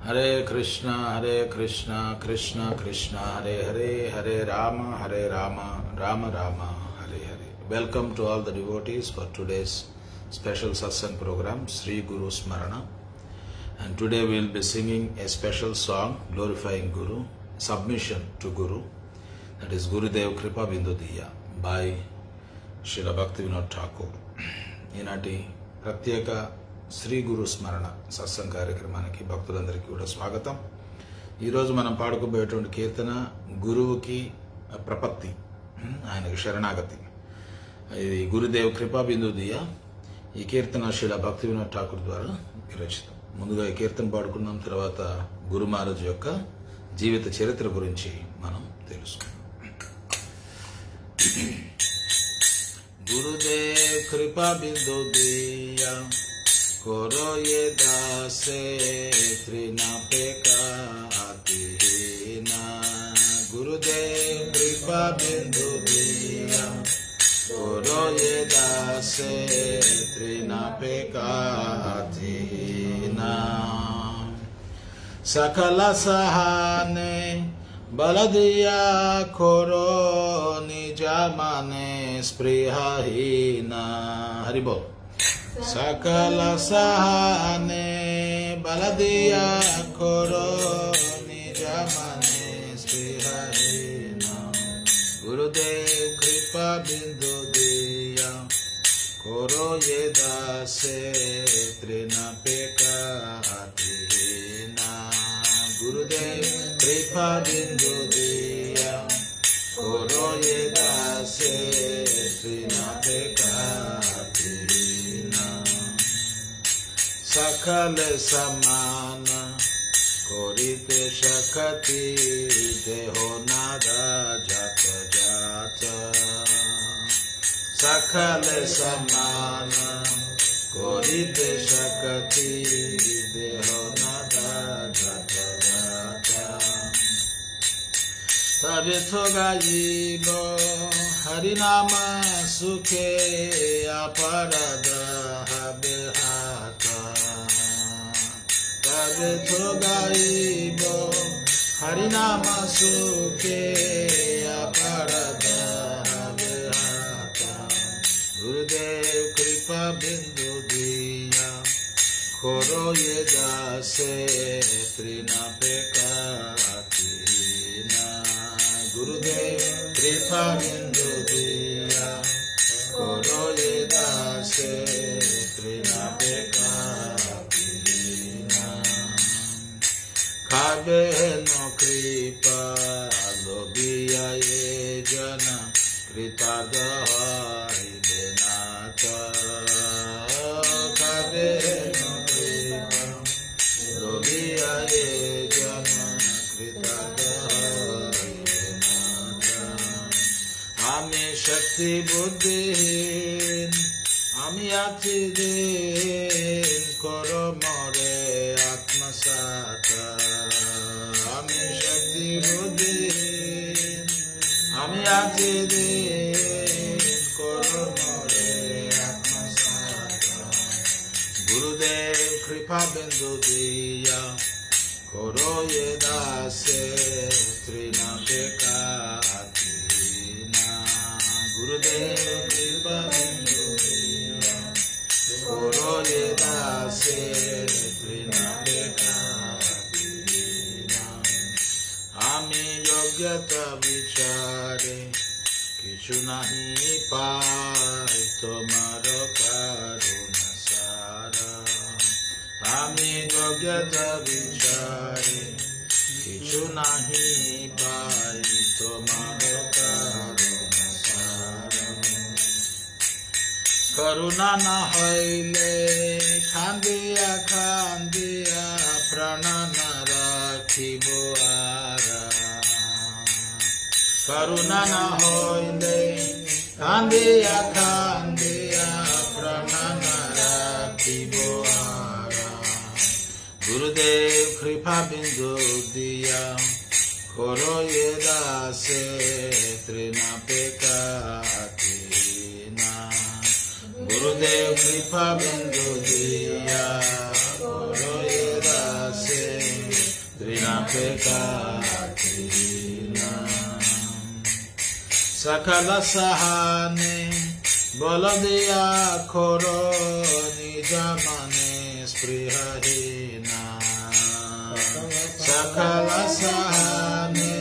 Hare Krishna Krishna Krishna Hare Hare, Hare Ram Ram Ram Hare Hare. Welcome to all the devotees for today's special satsang program, Sri Guru Smarana. And today we will be singing a special song glorifying Guru, submission to Guru. That is Gurudev Kripa Bindu Diya by Srila Bhaktivinoda Thakur. ఈనాటి ప్రత్యేక శ్రీ గురు స్మరణ సత్సంగ కార్యక్రమానికి భక్తులందరికీ కూడా స్వాగతం. ఈరోజు మనం పాడుకోబోయేటువంటి కీర్తన గురువుకి ప్రపత్తి, ఆయనకి శరణాగతి. ఇది గురుదేవ్ కృపా బిందు దియ. ఈ కీర్తన శ్రీల భక్తి వినోద్ ఠాకూర్ ద్వారా విరచితం. ముందుగా ఈ కీర్తన పాడుకున్నాం, తర్వాత గురు మహారాజ్ యొక్క జీవిత చరిత్ర గురించి మనం తెలుసుకున్నాం. गुरुदेव कृपा बिंदु दिया करो ये दासे त्रिनापेका आतिहीना. गुरुदेव कृपा बिंदु दिया करो ये दासे त्रिनापेका आतिहीना. सकल सहाने बल दिया खोरो निजा माने स्पृहहीना. हरि बोल. सकल सहाने बल दिया खोरो निजा माने स्पृहहीना. गुरुदेव कृपा बिंदु दिया खोरो ये दासे त्रिनापेका आतिहीना. गुरुदेव कृपा बिंदु दिया खोरो ये दासे त्रिनापेका आतिहीना. सकल समान कोरिते शक्ति देहो नादा जात जात. सकल समान कोरिते शक्ति देहो नादा जात जात. तबे तो गायब हरिनाम सुखे अपराध हबे हाथ. तबे तो गायब हरिनाम सुखे अपराध हबे हाथ. गुरुदेव कृपा बिंदु दिया खोरो ये दासे त्रिनापेका आतिहीना. गुरुदेव कृपा बिंदु दिया खोरो ये दासे त्रिनापेका आतिहीना. खाबे नो कृपा लोभिया ये जन कृतार्थ हरिबे नाथ. खाबे नो कृपा लोभिया ये जन कृतार्थ हरिबे नाथ. आमी शक्ति बुद्धिहीन आमी आछि दिन करो मोरे आत्मसात. आमी शक्ति बुद्धिहीन आमी आछि दिन करो मोरे आत्मसात. गुरुदेव कृपा बिंदु दिया करो ये दासे त्रिनापेका आतिहीना. गुरुदेव कृपा बिंदु दिया करो ये दासे त्रिनापेका आतिहीना. आमी योग्यता विचारे किछु नहीं पाई तोमार करुणा सारा. आमी योग्यता विचारे किछु नहीं पाई तोमार करुणा सारा. करुणा न हईले खांदिया खांदिया प्राण न राखिब आरा. करुणा न हईले खांदिया खांदिया प्राण न राखिब आरा. गुरुदेव कृपा बिंदु दिया खोरो ये दासे त्रिनापेका आतिहीना. गुरुदेव कृपा बिंदु दिया खोरो ये दासे Pekatina Sakala Sahane Boladiya Koro Nijamane Sprihahina Sakala Sahane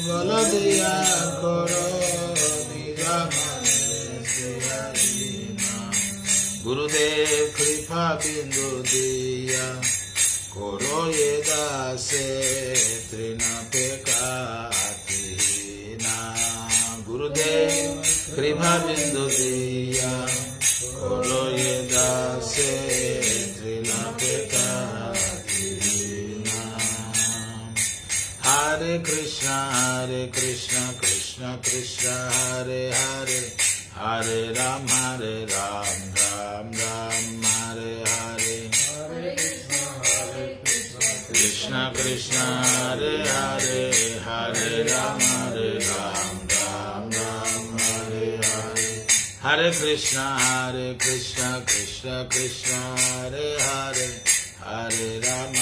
Boladiya Koro Nijamane Sprihahina Gurudev Kripa Bindu Diya Koro Yedase Trina Pekatina Gurudev Kripa Bindu Diya Koro Yedase Trina Pekatina Hare Krishna Krishna Krishna Hare Hare Hare Ram Ram Ram Hare Hare Krishna Krishna Hare Hare Hare Ram Ram Ram Hare Hare Hare Krishna Krishna Krishna Hare Hare Hare Ram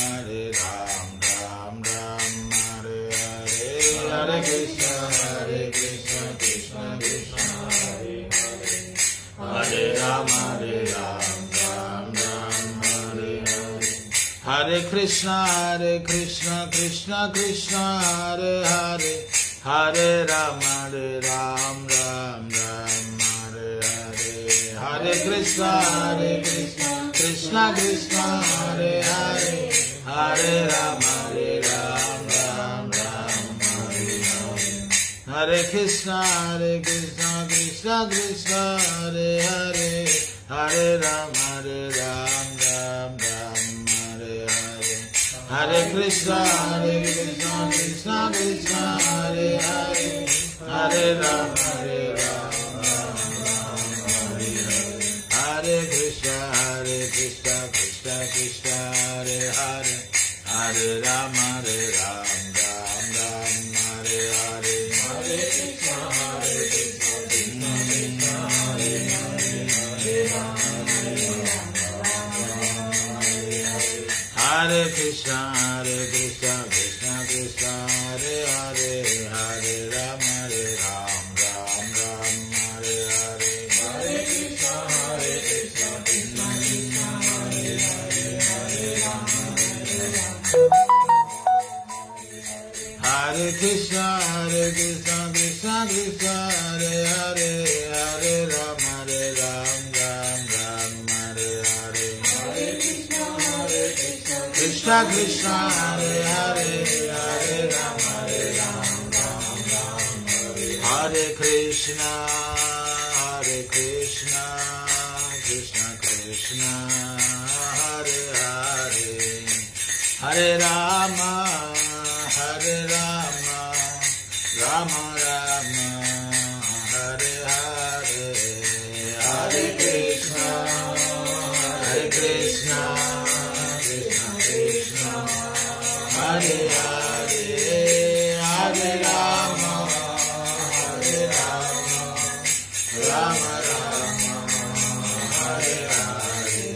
Ram Ram Hare Hare Hare Krishna Krishna Krishna Hare Hare Hare Ram Ram Ram Hare Hare Hare Krishna Krishna Krishna Hare Hare Hare Ram Ram Ram Hare Hare Hare Krishna Krishna Hare Hare Hare Ram Ram Ram Hare Hare Hare Krishna Krishna Hare Hare Hare Ram Ram Ram Hare Hare Hare Krishna Krishna Hare Hare Hare Ram Ram Hare Hare Hare Krishna Krishna Hare Hare Hare Ram Ram Hare Hare Hare Krishna Krishna Hare Hare Krishna Krishna Hare Hare Hare Ram Ram Hare Hare Hare Krishna Krishna Hare Hare Krishna Krishna Hare Hare Hare Ram Ram Hare Hare Hare Krishna Krishna Hare Hare Hare Ram Hare Krishna Krishna Krishna Hare Hare Hare Rama Rama Rama Hare Hare Hare Krishna Krishna Krishna Hare Hare Hare Rama Rama Rama Hare Hare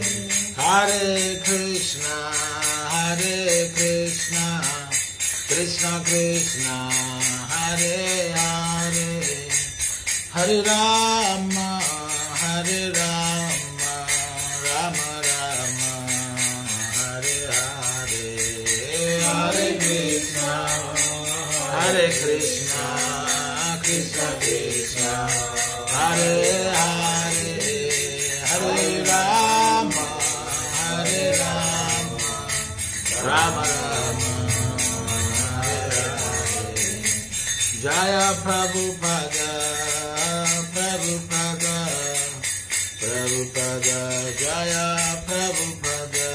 Hare Krishna Krishna Krishna Hare Hare Hare Rama Rama Rama Hare Hare Hare Krishna Krishna Krishna Hare Hare Hare Rama Rama Rama Jaya Prabhupada Jaya Prabhupada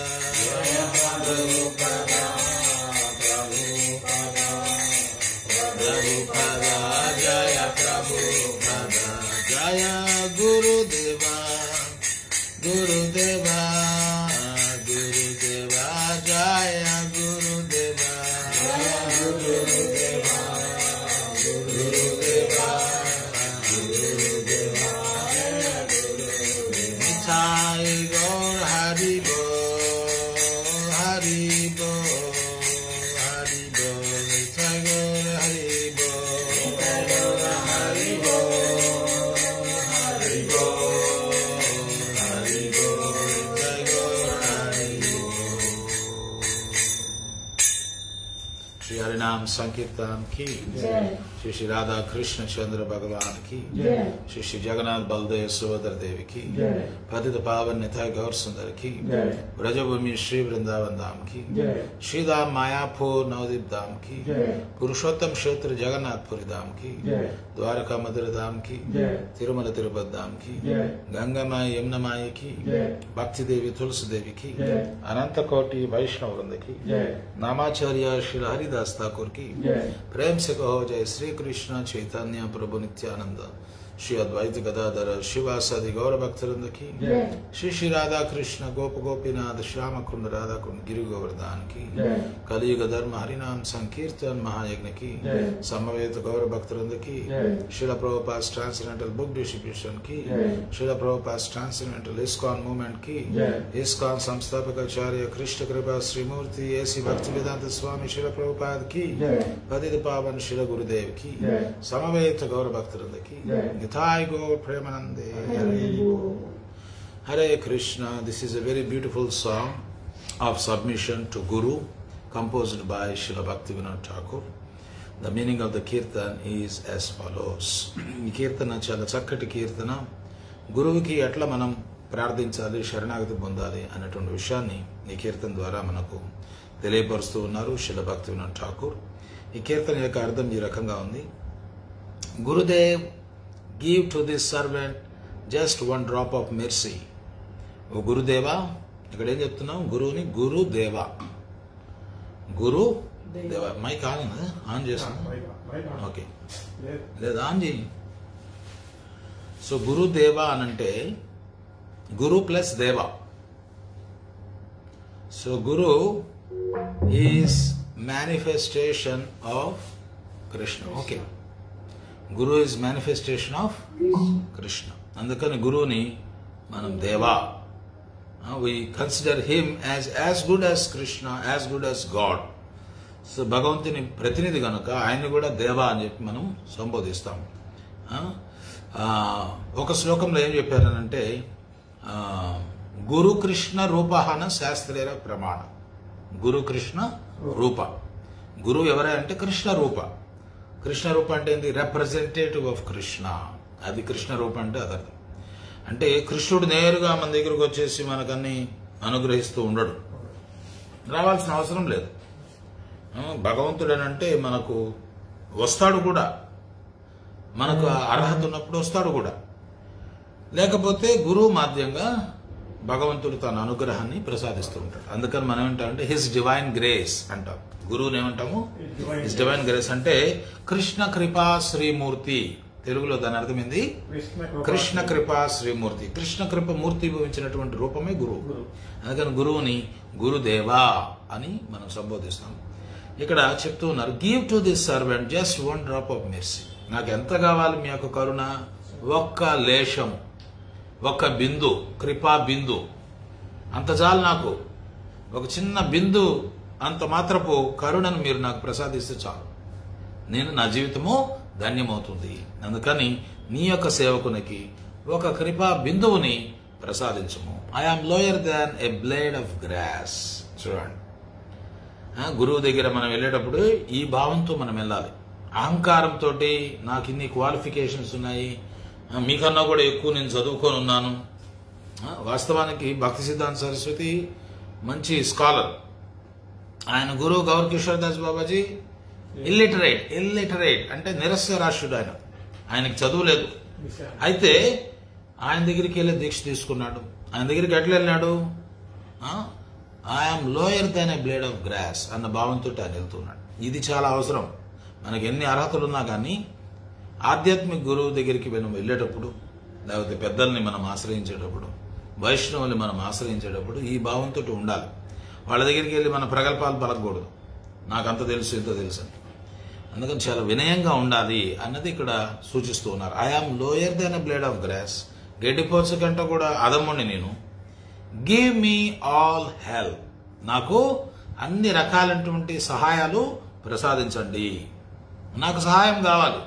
Jaya Prabhupada Jaya Gurudeva Jaya Gurudeva Sai Gaur Hari Bo Shri हरिनाम संकीर्तन की श्री श्री राधा कृष्ण चंद्र भगवान की श्री श्री जगन्नाथ बलदेव सुभद्रा देवी की पतित पावन निताय गौर सुंदर की ब्रजभूमि श्री वृंदावन धाम की श्री धाम मायापुर नवदीप धाम की पुरुषोत्तम क्षेत्र जगन्नाथपुरी धाम की द्वारका मधुर धाम की तिरुमल तिरुपति धाम की गंगा माई यमुना माई की भक्ति देवी तुलसी देवी की अनंत कोटि वैष्णव वृंद की नामाचार्य श्री हरिदास ठाकुर की प्रेम से कहो जय श्री कृष्ण चैतन्य प्रभु नित्यानंद श्री अद्वैत गदाधर शिवासादि गौर भक्तवृंद की श्री श्री राधा कृष्ण गोप गोपीनाथ श्याम कुंड राधा कुंड गिरि गोवर्धन की कलियुग धर्म हरिनाम संकीर्तन महायज्ञ की समवेत गौर भक्तवृंद की Srila Prabhupada transcendental book distribution की Srila Prabhupada transcendental ISKCON movement की इस्कॉन संस्थापक आचार्य कृष्ण कृपा श्रीमूर्ति ऐसी भक्ति वेदांत स्वामी श्रील प्रभुपाद की पतित पावन श्री गुरुदेव की समवेत गौर भक्तवृंद की Nitai Gaur Premanande. Hare Krishna. This is a very beautiful song of submission to Guru, composed by Srila Bhaktivinoda Thakur. The meaning of the kirtan is as follows. ఈ కీర్తన చాలా చక్కటి కీర్తన. గురువుకి ఎట్లా మనం ప్రార్థించాలి, శరణాగతి పొందాలి అనేటువంటి విషయాన్ని ఈ కీర్తన ద్వారా మనకు తెలియపరుస్తూ ఉన్నారు శ్రీల భక్తివినోద్ ఠాకూర్. ఈ కీర్తన యొక్క అర్థం ఈ రకంగా ఉంది. Gurudev, give to this servant just one drop of mercy. ఓ గురుదేవా, ఇక్కడ ఏం చెప్తున్నాం? గురువుని గురుదేవా, గురు దేవా. మైక్ ఆన్ చేస్తున్నా? ఓకే, లేదా ఆన్ చేయి. సో గురుదేవా అనంటే గురు ప్లస్ దేవా. So guru is manifestation of Krishna. Okay, guru is manifestation of Krishna. అందుకని గురువుని మనం దేవా, we consider him as good as Krishna, as good as God. So భగవంతుని ప్రతినిధి కనుక ఆయన్ని కూడా దేవా అని చెప్పి మనం సంబోధిస్తాం. ఒక శ్లోకంలో ఏం చెప్పారనంటే, గురు కృష్ణ రూపహన శాస్త్రేర ప్రమాణ. గురు కృష్ణ రూప. గురువు ఎవరే అంటే కృష్ణ రూప. కృష్ణ రూప అంటే ఏంటి? Representative of Krishna. అది కృష్ణ రూప అంటే అదర్థం. అంటే కృష్ణుడు నేరుగా మన దగ్గరకు వచ్చేసి మనకన్నీ అనుగ్రహిస్తూ ఉండడు, రావాల్సిన అవసరం లేదు. భగవంతుడు అంటే మనకు వస్తాడు కూడా, మనకు అర్హత ఉన్నప్పుడు వస్తాడు కూడా. లేకపోతే గురువు మాధ్యంగా భగవంతుడు తన అనుగ్రహాన్ని ప్రసాదిస్తూ ఉంటాడు. అందుకని మనం ఏమంటామంటే హిస్ డివైన్ గ్రేస్ అంటాం. గురువుని ఏమంటాము? His divine grace. అంటే కృష్ణ కృపా శ్రీమూర్తి. తెలుగులో దాని అర్థం ఏంది? కృష్ణ కృపా శ్రీమూర్తి. కృష్ణ కృప మూర్తి భవించినటువంటి రూపమే గురువు. అందుకని గురువుని గురుదేవా అని మనం సంబోధిస్తాం. ఇక్కడ చెప్తూ ఉన్నారు, give to this servant just one drop of mercy. నాకు ఎంత కావాలి మీ యొక్క కరుణ? ఒక్క లేశం, ఒక్క బిందు, కృపా బిందు, అంత చాలు నాకు. ఒక చిన్న బిందు అంత మాత్రపు కరుణను మీరు నాకు ప్రసాదిస్తే చాలు, నా జీవితము ధన్యమవుతుంది. అందుకని నీ యొక్క సేవకునికి ఒక కృపా బిందువుని ప్రసాదించము. I am lower than a blade of grass. చూడండి, గురువు దగ్గర మనం వెళ్ళేటప్పుడు ఈ భావంతో మనం వెళ్ళాలి. అహంకారంతో నాకు ఇన్ని క్వాలిఫికేషన్స్ ఉన్నాయి, మీకన్నా కూడా ఎక్కువ నేను చదువుకొని ఉన్నాను. వాస్తవానికి భక్తి సిద్ధాంత సరస్వతి మంచి స్కాలర్. ఆయన గురువు గౌర్ కిషోర్ దాస్ బాబాజీ ఇల్లిటరేట్ అంటే నిరస్యరాష్ట్రుడు. ఆయనకి చదువు లేదు. అయితే ఆయన దగ్గరికి వెళ్ళి దీక్ష తీసుకున్నాడు. ఆయన దగ్గరికి ఎట్లా వెళ్ళినాడు? I'm lower than a blade of grass అన్న భావంతో ఆయన వెళ్తున్నాడు. ఇది చాలా అవసరం. మనకి ఎన్ని అర్హతలు ఉన్నా కానీ ఆధ్యాత్మిక గురువు దగ్గరికి మనం వెళ్ళేటప్పుడు, లేకపోతే పెద్దల్ని మనం ఆశ్రయించేటప్పుడు, వైష్ణవుల్ని మనం ఆశ్రయించేటప్పుడు ఈ భావంతో ఉండాలి. వాళ్ళ దగ్గరికి వెళ్ళి మన ప్రగల్భాలు పలకకూడదు, నాకంత తెలుసు ఇంత తెలుసు అని. అందుకని చాలా వినయంగా ఉండాలి అన్నది ఇక్కడ సూచిస్తూ ఉన్నారు. I am lower than a blade of grass. గడ్డిపోచ కంటే కూడా అదమ్ముని నేను. Give me all help. నాకు అన్ని రకాలైనటువంటి సహాయాలు ప్రసాదించండి. నాకు సహాయం కావాలి.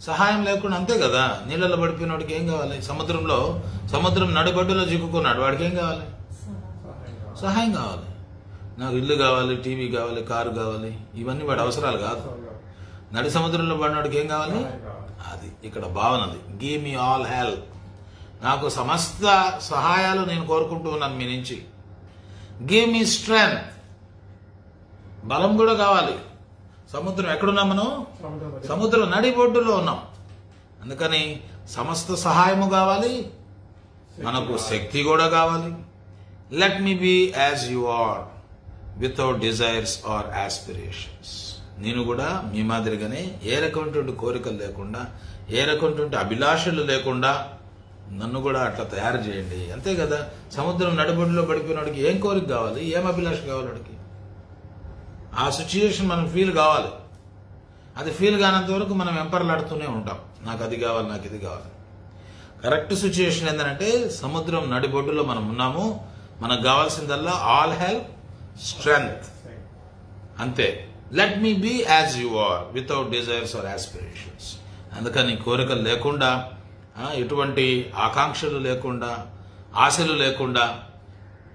సహాయం లేకుండా అంతే కదా, నీళ్ళలో పడిపోయిన వాడికి ఏం కావాలి? సముద్రం నడిబడ్డులో చిక్కుకున్నాడు, వాడికి ఏం కావాలి? సహాయం కావాలి. నాకు ఇల్లు కావాలి, టీవీ కావాలి, కారు కావాలి, ఇవన్నీ వాడి అవసరాలు కాదు. నడి సముద్రంలో పడినవాడికి ఏం కావాలి? అది ఇక్కడ భావన. అది గివ్ మీ ఆల్ హెల్ప్. నాకు సమస్త సహాయాలు నేను కోరుకుంటూ ఉన్నాను మీ నుంచి. Give me strength. బలం కూడా కావాలి. సముద్రం ఎక్కడున్నాం మనం? సముద్రం నడిబొడ్డులో ఉన్నాం. అందుకని సమస్త సహాయము కావాలి, మనకు శక్తి కూడా కావాలి. Let me be as you are without desires or aspirations. నేను కూడా మీ మాదిరిగానే ఏ రకమైనటువంటి కోరికలు లేకుండా, ఏ రకమైనటువంటి అభిలాషలు లేకుండా నన్ను కూడా అట్లా తయారు చేయండి. అంతే కదా. సముద్రం నడిబొడ్డులో పడిపోయినవాడికి ఏం కోరిక కావాలి, ఏం అభిలాష కావాలి? వాడికి ఆ సిచ్యుయేషన్ మనం ఫీల్ కావాలి. అది ఫీల్ కానంత వరకు మనం వెంపర్లాడుతూనే ఉంటాం. నాకు అది కావాలి, నాకు ఇది కావాలి. కరెక్ట్ సిచ్యుయేషన్ ఏంటంటే సముద్రం నడిబొడ్డులో మనం ఉన్నాము. మనకు కావాల్సిందల్లా ఆల్ హెల్ప్, స్ట్రెంగ్త్. అంతే. Let me be as you are without desires or aspirations. అందుకని కోరికలు లేకుండా, ఎటువంటి ఆకాంక్షలు లేకుండా, ఆశలు లేకుండా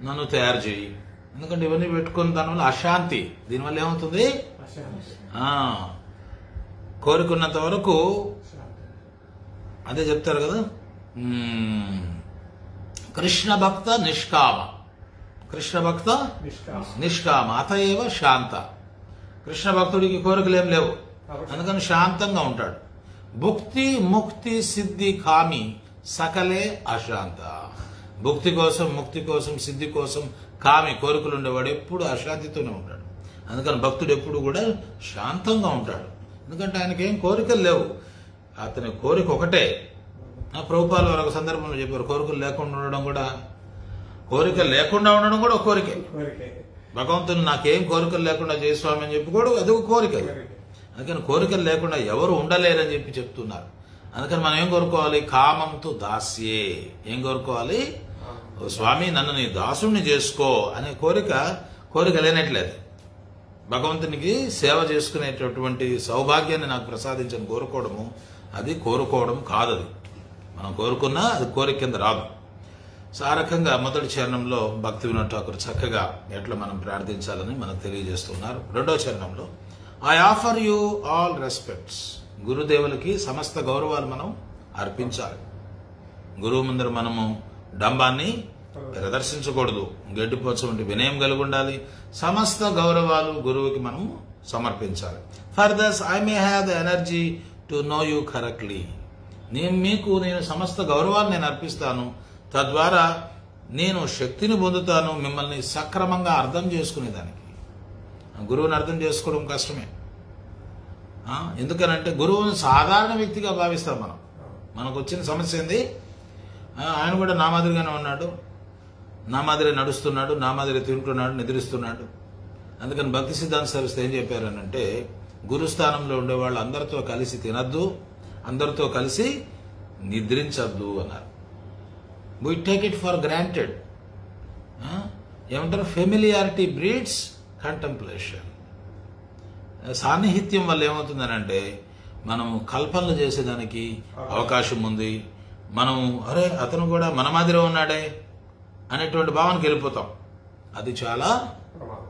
నన్ను తయారు చేయి. ఎందుకంటే ఇవన్నీ పెట్టుకున్న దానివల్ల అశాంతి. దీనివల్ల ఏమవుతుంది? కోరుకున్నంత వరకు అదే చెప్తారు కదా, కృష్ణ భక్త నిష్కామ, కృష్ణ భక్త నిష్కామ అతయేవ శాంత. కృష్ణ భక్తుడికి కోరికలు ఏం లేవు, అందుకని శాంతంగా ఉంటాడు. భుక్తి ముక్తి సిద్ధి కామి సకలే అశాంత. భుక్తి కోసం, ముక్తి కోసం, సిద్ధి కోసం కామి కోరికలు ఉండేవాడు ఎప్పుడు అశాంతితోనే ఉంటాడు. అందుకని భక్తుడు ఎప్పుడు కూడా శాంతంగా ఉంటాడు. ఎందుకంటే ఆయనకేం కోరికలు లేవు. అతని కోరిక ఒకటే. ప్రభుపాలు వారు ఒక సందర్భంలో చెప్పారు, కోరికలు లేకుండా ఉండడం కూడా, కోరికలు లేకుండా ఉండడం కూడా ఒక కోరికే. భగవంతుని నాకేం కోరికలు లేకుండా చేస్వామి అని చెప్పుకోడు, అది ఒక కోరిక. అందుకని కోరికలు లేకుండా ఎవరు ఉండలేరని చెప్పి చెప్తున్నారు. అందుకని మనం ఏం కోరుకోవాలి? కామంతో దాస్యే. ఏం కోరుకోవాలి? స్వామి నన్ను నీ దాసుని చేసుకో అనే కోరిక లేనట్లేదు. భగవంతునికి సేవ చేసుకునేటటువంటి సౌభాగ్యాన్ని నాకు ప్రసాదించని కోరుకోవడము అది కోరుకోవడం కాదు. అది మనం కోరుకున్నా అది కోరిక కింద రాదు. ఆ రకంగా మొదటి చరణంలో భక్తి వినోద్ ఠాకూర్ చక్కగా ఎట్లా మనం ప్రార్థించాలని మనకు తెలియజేస్తున్నారు. రెండో చరణంలో I offer you all respects. గురుదేవులకి సమస్త గౌరవాలు మనం అర్పించాలి. గురువు ముందర మనము డంబాన్ని ప్రదర్శించకూడదు. గడ్డిపోచ వంటి వినయం కలిగి ఉండాలి. సమస్త గౌరవాలు గురువుకి మనం సమర్పించాలి. For thus I may have the energy to know you correctly. నేను సమస్త గౌరవాన్ని నేను అర్పిస్తాను. తద్వారా నేను శక్తిని పొందుతాను మిమ్మల్ని సక్రమంగా అర్థం చేసుకునేదానికి. గురువుని అర్థం చేసుకోవడం కష్టమే. ఎందుకనంటే గురువుని సాధారణ వ్యక్తిగా భావిస్తాం మనం. మనకు వచ్చిన సమస్య ఏంది? ఆయన కూడా నా మాదిరిగానే ఉన్నాడు, నా మాదిరి నడుస్తున్నాడు, నా మాదిరి తింటున్నాడు, నిద్రిస్తున్నాడు. అందుకని భక్తి సిద్ధాంత సరస్వతి ఏం చెప్పారనంటే, గురుస్థానంలో ఉండేవాళ్ళు అందరితో కలిసి తినద్దు, అందరితో కలిసి నిద్రించద్దు అన్నారు. We take it for granted. ఏమంటారు? Familiarity breeds contemplation. సాన్నిహిత్యం వల్ల ఏమవుతుందనంటే మనం కల్పనలు చేసేదానికి అవకాశం ఉంది. మనం అరే అతను కూడా మన మాదిరే ఉన్నాడే అనేటువంటి భావనకి వెళ్ళిపోతాం. అది చాలా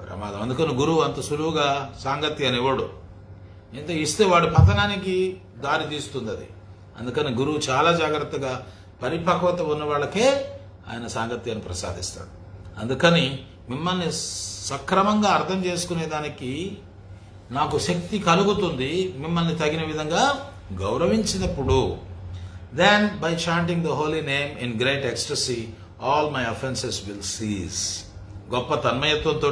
ప్రమాదం. అందుకని గురువు అంత సులువుగా సాంగత్యాన్ని ఇవ్వడు. ఎంత ఇస్తే వాడి పతనానికి దారి తీస్తుంది అది. అందుకని గురువు చాలా జాగ్రత్తగా పరిపక్వత ఉన్న వాళ్ళకే ఆయన సాంగత్యాన్ని ప్రసాదిస్తాడు. అందుకని మిమ్మల్ని సక్రమంగా అర్థం చేసుకునేదానికి నాకు శక్తి కలుగుతుంది మిమ్మల్ని తగిన విధంగా గౌరవించినప్పుడు. Then by chanting the holy name in great ecstasy all my offences will cease. గొప్ప తన్మయత్వంతో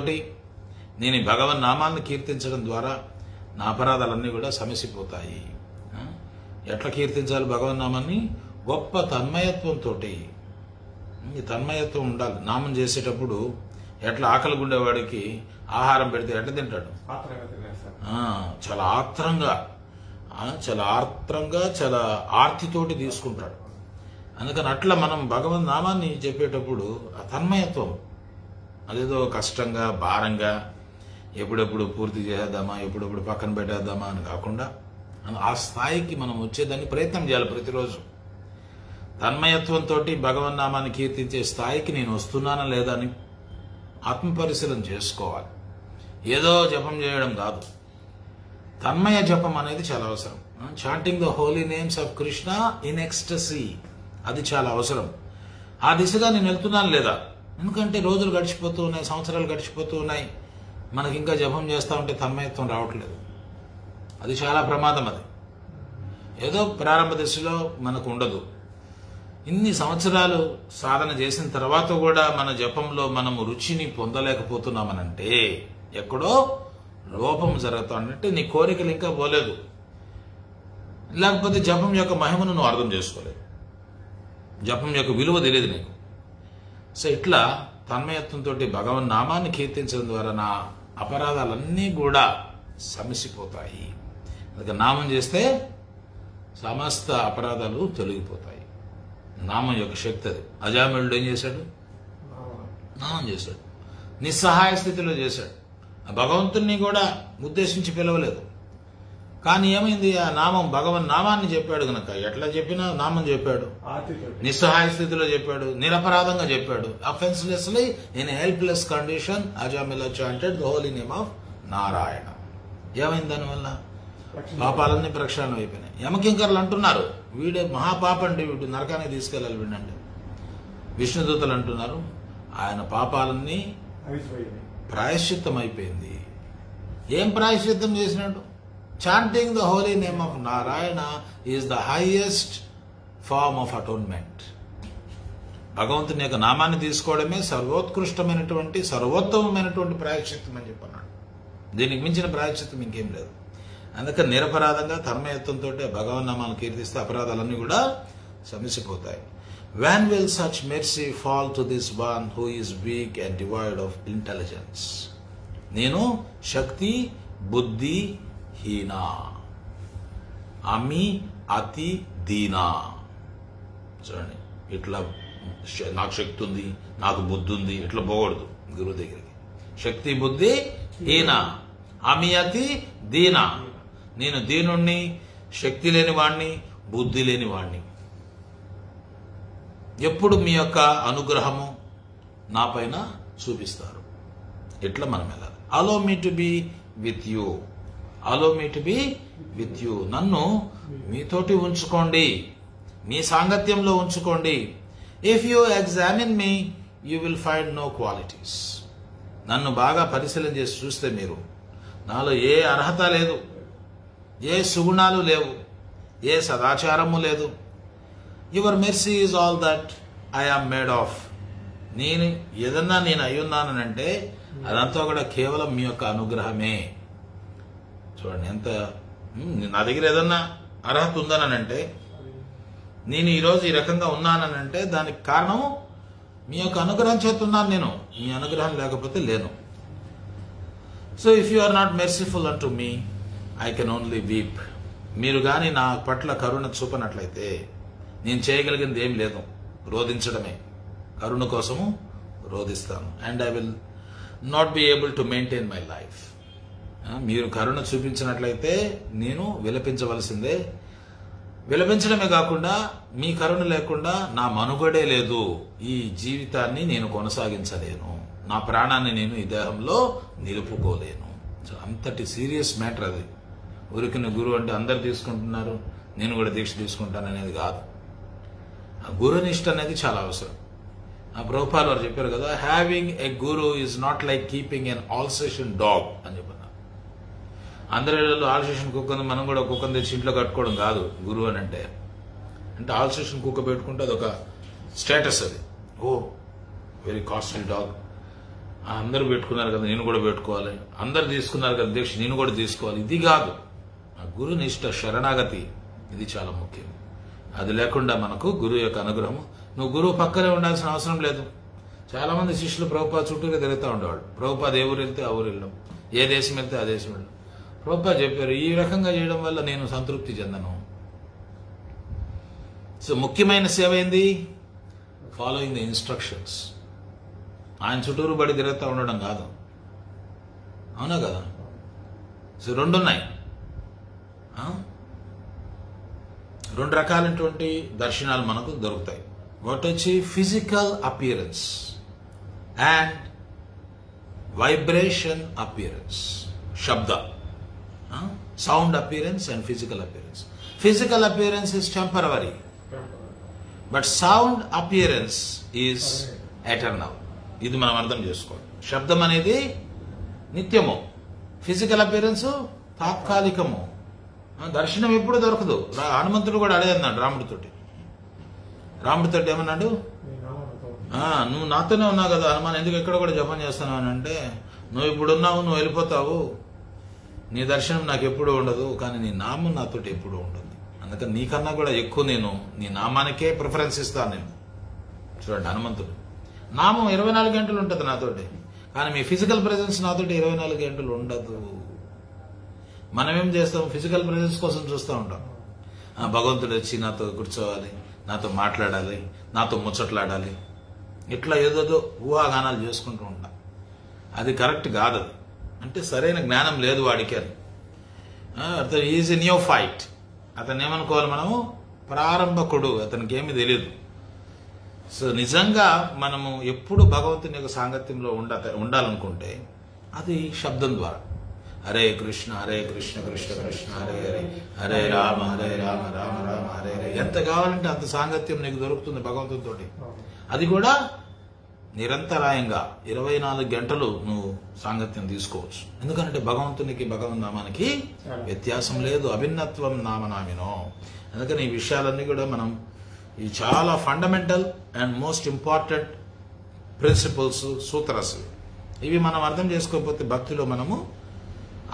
నేను ఈ భగవన్ నామాన్ని కీర్తించడం ద్వారా నా అపరాధాలన్నీ కూడా సమసిపోతాయి. ఎట్లా కీర్తించాలి భగవన్ నామాన్ని? గొప్ప తన్మయత్వంతో. ఈ తన్మయత్వం ఉండాలి. నామం చేసేటప్పుడు ఎట్లా ఆకలి గుండేవాడికి ఆహారం పెడితే ఎట్లా తింటాడు? చాలా ఆత్రంగా, చాలా ఆర్తితోటి తీసుకుంటాడు. అందుకని అట్లా మనం భగవన్ నామాన్ని చెప్పేటప్పుడు ఆ తన్మయత్వం, అదేదో కష్టంగా భారంగా ఎప్పుడెప్పుడు పూర్తి చేద్దామా, ఎప్పుడెప్పుడు పక్కన పెట్టేద్దామా అని కాకుండా ఆ స్థాయికి మనం వచ్చేదాన్ని ప్రయత్నం చేయాలి ప్రతిరోజు. తన్మయత్వంతో భగవన్ నామాన్ని కీర్తించే స్థాయికి నేను వస్తున్నానా లేదా అని ఆత్మపరిశీలన చేసుకోవాలి. ఏదో జపం చేయడం కాదు, తన్మయ జపం అనేది చాలా అవసరం. Chanting the holy names of Krishna in ecstasy, అది చాలా అవసరం. ఆ దిశగా నేను వెళ్తున్నాను లేదా? ఎందుకంటే రోజులు గడిచిపోతూ ఉన్నాయి, సంవత్సరాలు గడిచిపోతూ ఉన్నాయి, మనకి ఇంకా జపం చేస్తూ ఉంటే తన్మయత్వం రావట్లేదు. అది చాలా ప్రమాదం. అది ఏదో ప్రారంభ దశలో మనకు ఉండదు. ఇన్ని సంవత్సరాలు సాధన చేసిన తర్వాత కూడా మన జపంలో మనము రుచిని పొందలేకపోతున్నామనంటే ఎక్కడో లోపం జరుగుతానంటే నీ కోరికలు ఇంకా పోలేదు, లేకపోతే జపం యొక్క మహిమను నువ్వు అర్థం చేసుకోలేదు, జపం యొక్క విలువ తెలియదు నీకు. సో ఇట్లా తన్మయత్వంతో భగవన్ నామాన్ని కీర్తించడం ద్వారా నా అపరాధాలన్నీ కూడా సమసిపోతాయి. అందుకే నామం చేస్తే సమస్త అపరాధాలు తొలగిపోతాయి. నామం యొక్క శక్తి అది. అజామిళుడు ఏం చేశాడు? నామం చేశాడు. నిస్సహాయ స్థితిలో చేశాడు. భగవంతుణ్ణి కూడా ఉద్దేశించి పిలవలేదు. కానీ ఏమైంది? ఆ నామం భగవన్ నామాన్ని చెప్పాడు గనక ఎట్లా చెప్పినా నామం చెప్పాడు, నిస్సహాయ స్థితిలో చెప్పాడు, నిరపరాధంగా చెప్పాడు. Offencelessly in helpless condition Ajamila chanted the holy name of Narayana. ఏమైంది దానివల్ల? పాపాలన్నీ ప్రక్షాళన అయిపోయినాయి. యమకింకర్లు అంటున్నారు వీడే మహాపాపండి, వీడు నరకానికి తీసుకెళ్ళాలి వీడంటే. విష్ణుదూతలు అంటున్నారు ఆయన పాపాలన్నీ ప్రాయశ్చిత్తం అయిపోయింది. ఏం ప్రాయశ్చిత్తం చేసినాడు? Chanting the holy name of Narayana is the highest form of atonement. భగవంతుని యొక్క నామాన్ని తీసుకోవడమే సర్వోత్కృష్టమైనటువంటి సర్వోత్తమమైనటువంటి ప్రాయశ్చిత్తం అని చెప్పన్నాడు. దీనికి మించిన ప్రాయశ్చిత్తం ఇంకేం లేదు. అందుకని నిరపరాధంగా తన్మయత్వంతో భగవన్ నామాన్ని కీర్తిస్తే అపరాధాలన్నీ కూడా సమసిపోతాయి. When will such mercy fall to this one who is weak and devoid of intelligence? నేను శక్తి బుద్ధి హీన, అమి అతి దీనా. చూడండి, ఇట్లా నాకు శక్తి ఉంది, నాకు బుద్ధి ఉంది, ఇట్లా పోకూడదు గురువు దగ్గరికి. శక్తి బుద్ధి హీన, అమి అతి దీనా. నేను దీనుణ్ణి, శక్తి లేని వాణ్ణి, బుద్ధి లేని వాణ్ణి. ఎప్పుడు మీ యొక్క అనుగ్రహము నా పైన చూపిస్తారు. ఎట్లా మనం వెళ్ళాలి? Allow me to be with you, allow me to be with you. నన్ను మీతోటి ఉంచుకోండి, మీ సాంగత్యంలో ఉంచుకోండి. If you examine me you will find no qualities. నన్ను బాగా పరిశీలన చేసి చూస్తే మీరు నాలో ఏ అర్హత లేదు, ఏ సుగుణాలు లేవు, ఏ సదాచారము లేదు. Your mercy is all that I am made of. నేను ఏదన్నా నేను అయ్యున్నానంటే అదంతా కూడా కేవలం మీ యొక్క అనుగ్రహమే. చూడండి ఎంత, నా దగ్గర ఏదన్నా అర్హత ఉందనంటే, నేను ఈరోజు ఈ రకంగా ఉన్నానంటే దానికి కారణం మీ యొక్క అనుగ్రహం చేస్తున్నాను. నేను మీ అనుగ్రహం లేకపోతే లేను. So if you are not merciful unto me I can only weep. మీరు కానీ నా పట్ల కరుణ చూపనట్లయితే నేను చేయగలిగింది ఏం లేదు, రోధించడమే. కరుణ కోసము రోధిస్తాను. And I will not be able to maintain my life. మీరు కరుణ చూపించినట్లయితే నేను విలపించవలసిందే. విలపించడమే కాకుండా మీ కరుణ లేకుండా నా మనుగడే లేదు. ఈ జీవితాన్ని నేను కొనసాగించలేను, నా ప్రాణాన్ని నేను ఈ దేహంలో నిలుపుకోలేను. అంతటి సీరియస్ మ్యాటర్ అది. ఊరికిన గురువు అంటే అందరు తీసుకుంటున్నారు, నేను కూడా దీక్ష తీసుకుంటాను అనేది కాదు. ఆ గురునిష్ట అనేది చాలా అవసరం. ఆ ప్రభుపాల్ వారు చెప్పారు కదా, having a guru is not like keeping an Alsatian dog అని చెప్పారు. అందరి ఆల్సేషన్ కుక్కని మనం కూడా కుక్కని తెచ్చి ఇంట్లో కట్టుకోవడం కాదు గురువు అని అంటే. ఆల్సేషన్ కుక్క పెట్టుకుంటే అదొక స్టేటస్. అది ఓ వెరీ కాస్ట్లీ డాగ్, అందరూ పెట్టుకున్నారు కదా నేను కూడా పెట్టుకోవాలి, అందరు తీసుకున్నారు కదా దీక్ష నేను కూడా తీసుకోవాలి, ఇది కాదు. ఆ గురు నిష్ట శరణాగతి ఇది చాలా ముఖ్యం. అది లేకుండా మనకు గురువు యొక్క అనుగ్రహం. నువ్వు గురువు పక్కనే ఉండాల్సిన అవసరం లేదు. చాలా మంది శిష్యులు ప్రభుపాద చుట్టూగా తిరుగుతూ ఉండేవాడు. ప్రభుపాద ఏ ఊరు వెళ్తే ఆ ఊరు వెళ్ళడం, ఏ దేశం వెళ్తే ఆ దేశం వెళ్ళడం. ప్రభుపాద చెప్పారు, ఈ రకంగా చేయడం వల్ల నేను సంతృప్తి చెందను. సో ముఖ్యమైన సేవ ఏంది? Following the instructions. ఆయన చుట్టూరు బడి తిరుగుతూ ఉండడం కాదు. అవునా కదా? సో రెండు ఉన్నాయి. రెండు రకాలైనటువంటి దర్శనాలు మనకు దొరుకుతాయి. ఒకటి వచ్చి physical appearance and vibration appearance, శబ్ద, sound appearance and physical appearance. Physical appearance is temporary, but sound appearance is eternal. ఇది మనం అర్థం చేసుకోవాలి. శబ్దం అనేది నిత్యము, ఫిజికల్ అపియరెన్స్ తాత్కాలికము. దర్శనం ఎప్పుడు దొరకదు. హనుమంతుడు కూడా అదే అన్నాడు రాముడితోటి ఏమన్నాడు, నువ్వు నాతోనే ఉన్నావు కదా హనుమాన్, ఎందుకు ఎక్కడ కూడా జపం చేస్తున్నావు అని అంటే, నువ్వు ఇప్పుడు ఉన్నావు, నువ్వు వెళ్ళిపోతావు, నీ దర్శనం నాకు ఎప్పుడు ఉండదు, కానీ నీ నామం నాతోటి ఎప్పుడు ఉండదు. అందుకని నీకన్నా కూడా ఎక్కువ నేను నీ నామానికే ప్రిఫరెన్స్ ఇస్తాను నేను. చూడండి, హనుమంతుడు నామం 24 గంటలు ఉంటుంది నాతోటి, కానీ మీ ఫిజికల్ ప్రెజెన్స్ నాతోటి 24 గంటలు ఉండదు. మనం ఏం చేస్తాం, ఫిజికల్ ప్రెజెన్స్ కోసం చూస్తూ ఉంటాం. భగవంతుడు వచ్చి నాతో కూర్చోవాలి, నాతో మాట్లాడాలి, నాతో ముచ్చట్లాడాలి, ఇట్లా ఏదోదో ఊహాగానాలు చేసుకుంటూ ఉంటాం. అది కరెక్ట్ కాదు. అది అంటే సరైన జ్ఞానం లేదు వాడికి. అది అతను ఈజ్ ఇన్ న్యూ ఫైట్. అతను ఏమనుకోవాలి, మనము ప్రారంభకుడు, అతనికి ఏమీ తెలియదు. సో నిజంగా మనము ఎప్పుడు భగవంతుని యొక్క సాంగత్యంలో ఉండాలనుకుంటే అది శబ్దం ద్వారా. హరే కృష్ణ కృష్ణ కృష్ణ హరే హరే, హరే రామ రామ రామ హరే హరే. ఎంత కావాలంటే అంత సాంగత్యం నీకు దొరుకుతుంది భగవంతునితో. అది కూడా నిరంతరాయంగా 24 గంటలు నువ్వు సాంగత్యం తీసుకోవచ్చు. ఎందుకంటే భగవంతునికి భగవన్ నామానికి వ్యత్యాసం లేదు. అభిన్నత్వం నామనామినో. అందుకని ఈ విషయాలన్నీ కూడా మనం ఈ చాలా fundamental and most important principles, sutras. ఇవి మనం అర్థం చేసుకోకపోతే భక్తిలో మనము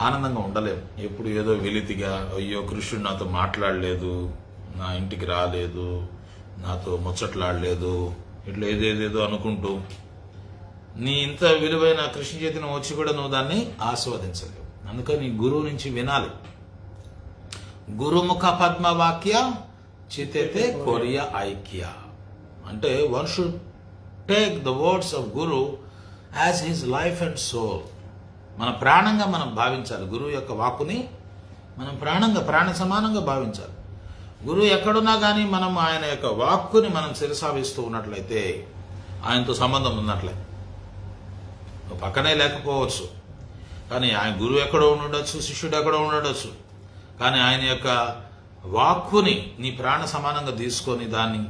ఆనందంగా ఉండలేము. ఎప్పుడు ఏదో వెలితిగా, అయ్యో కృష్ణుడు నాతో మాట్లాడలేదు, నా ఇంటికి రాలేదు, నాతో ముచ్చట్లాడలేదు, ఇట్లా ఏదేదేదో అనుకుంటూ నీ ఇంత విలువైన కృష్ణ చైతన్యం వచ్చి కూడా నువ్వు దాన్ని ఆస్వాదించలేవు. అందుకని నీ గురువు నుంచి వినాలి. గురుముఖ పద్మవాక్య చితేతే కొరియా ఐక్య. అంటే one should take the words of guru as his life and soul. మన ప్రాణంగా మనం భావించాలి. గురువు యొక్క వాక్కుని మనం ప్రాణ సమానంగా భావించాలి. గురువు ఎక్కడున్నా కానీ మనం ఆయన యొక్క వాక్కుని మనం శిరసావిస్తూ ఉన్నట్లయితే ఆయనతో సంబంధం ఉన్నట్లే. పక్కనే లేకపోవచ్చు, కానీ ఆయన గురువు ఎక్కడో ఉండొచ్చు, శిష్యుడు ఎక్కడో ఉండొచ్చు, కానీ ఆయన యొక్క వాక్కుని నీ ప్రాణ సమానంగా తీసుకొని దాన్ని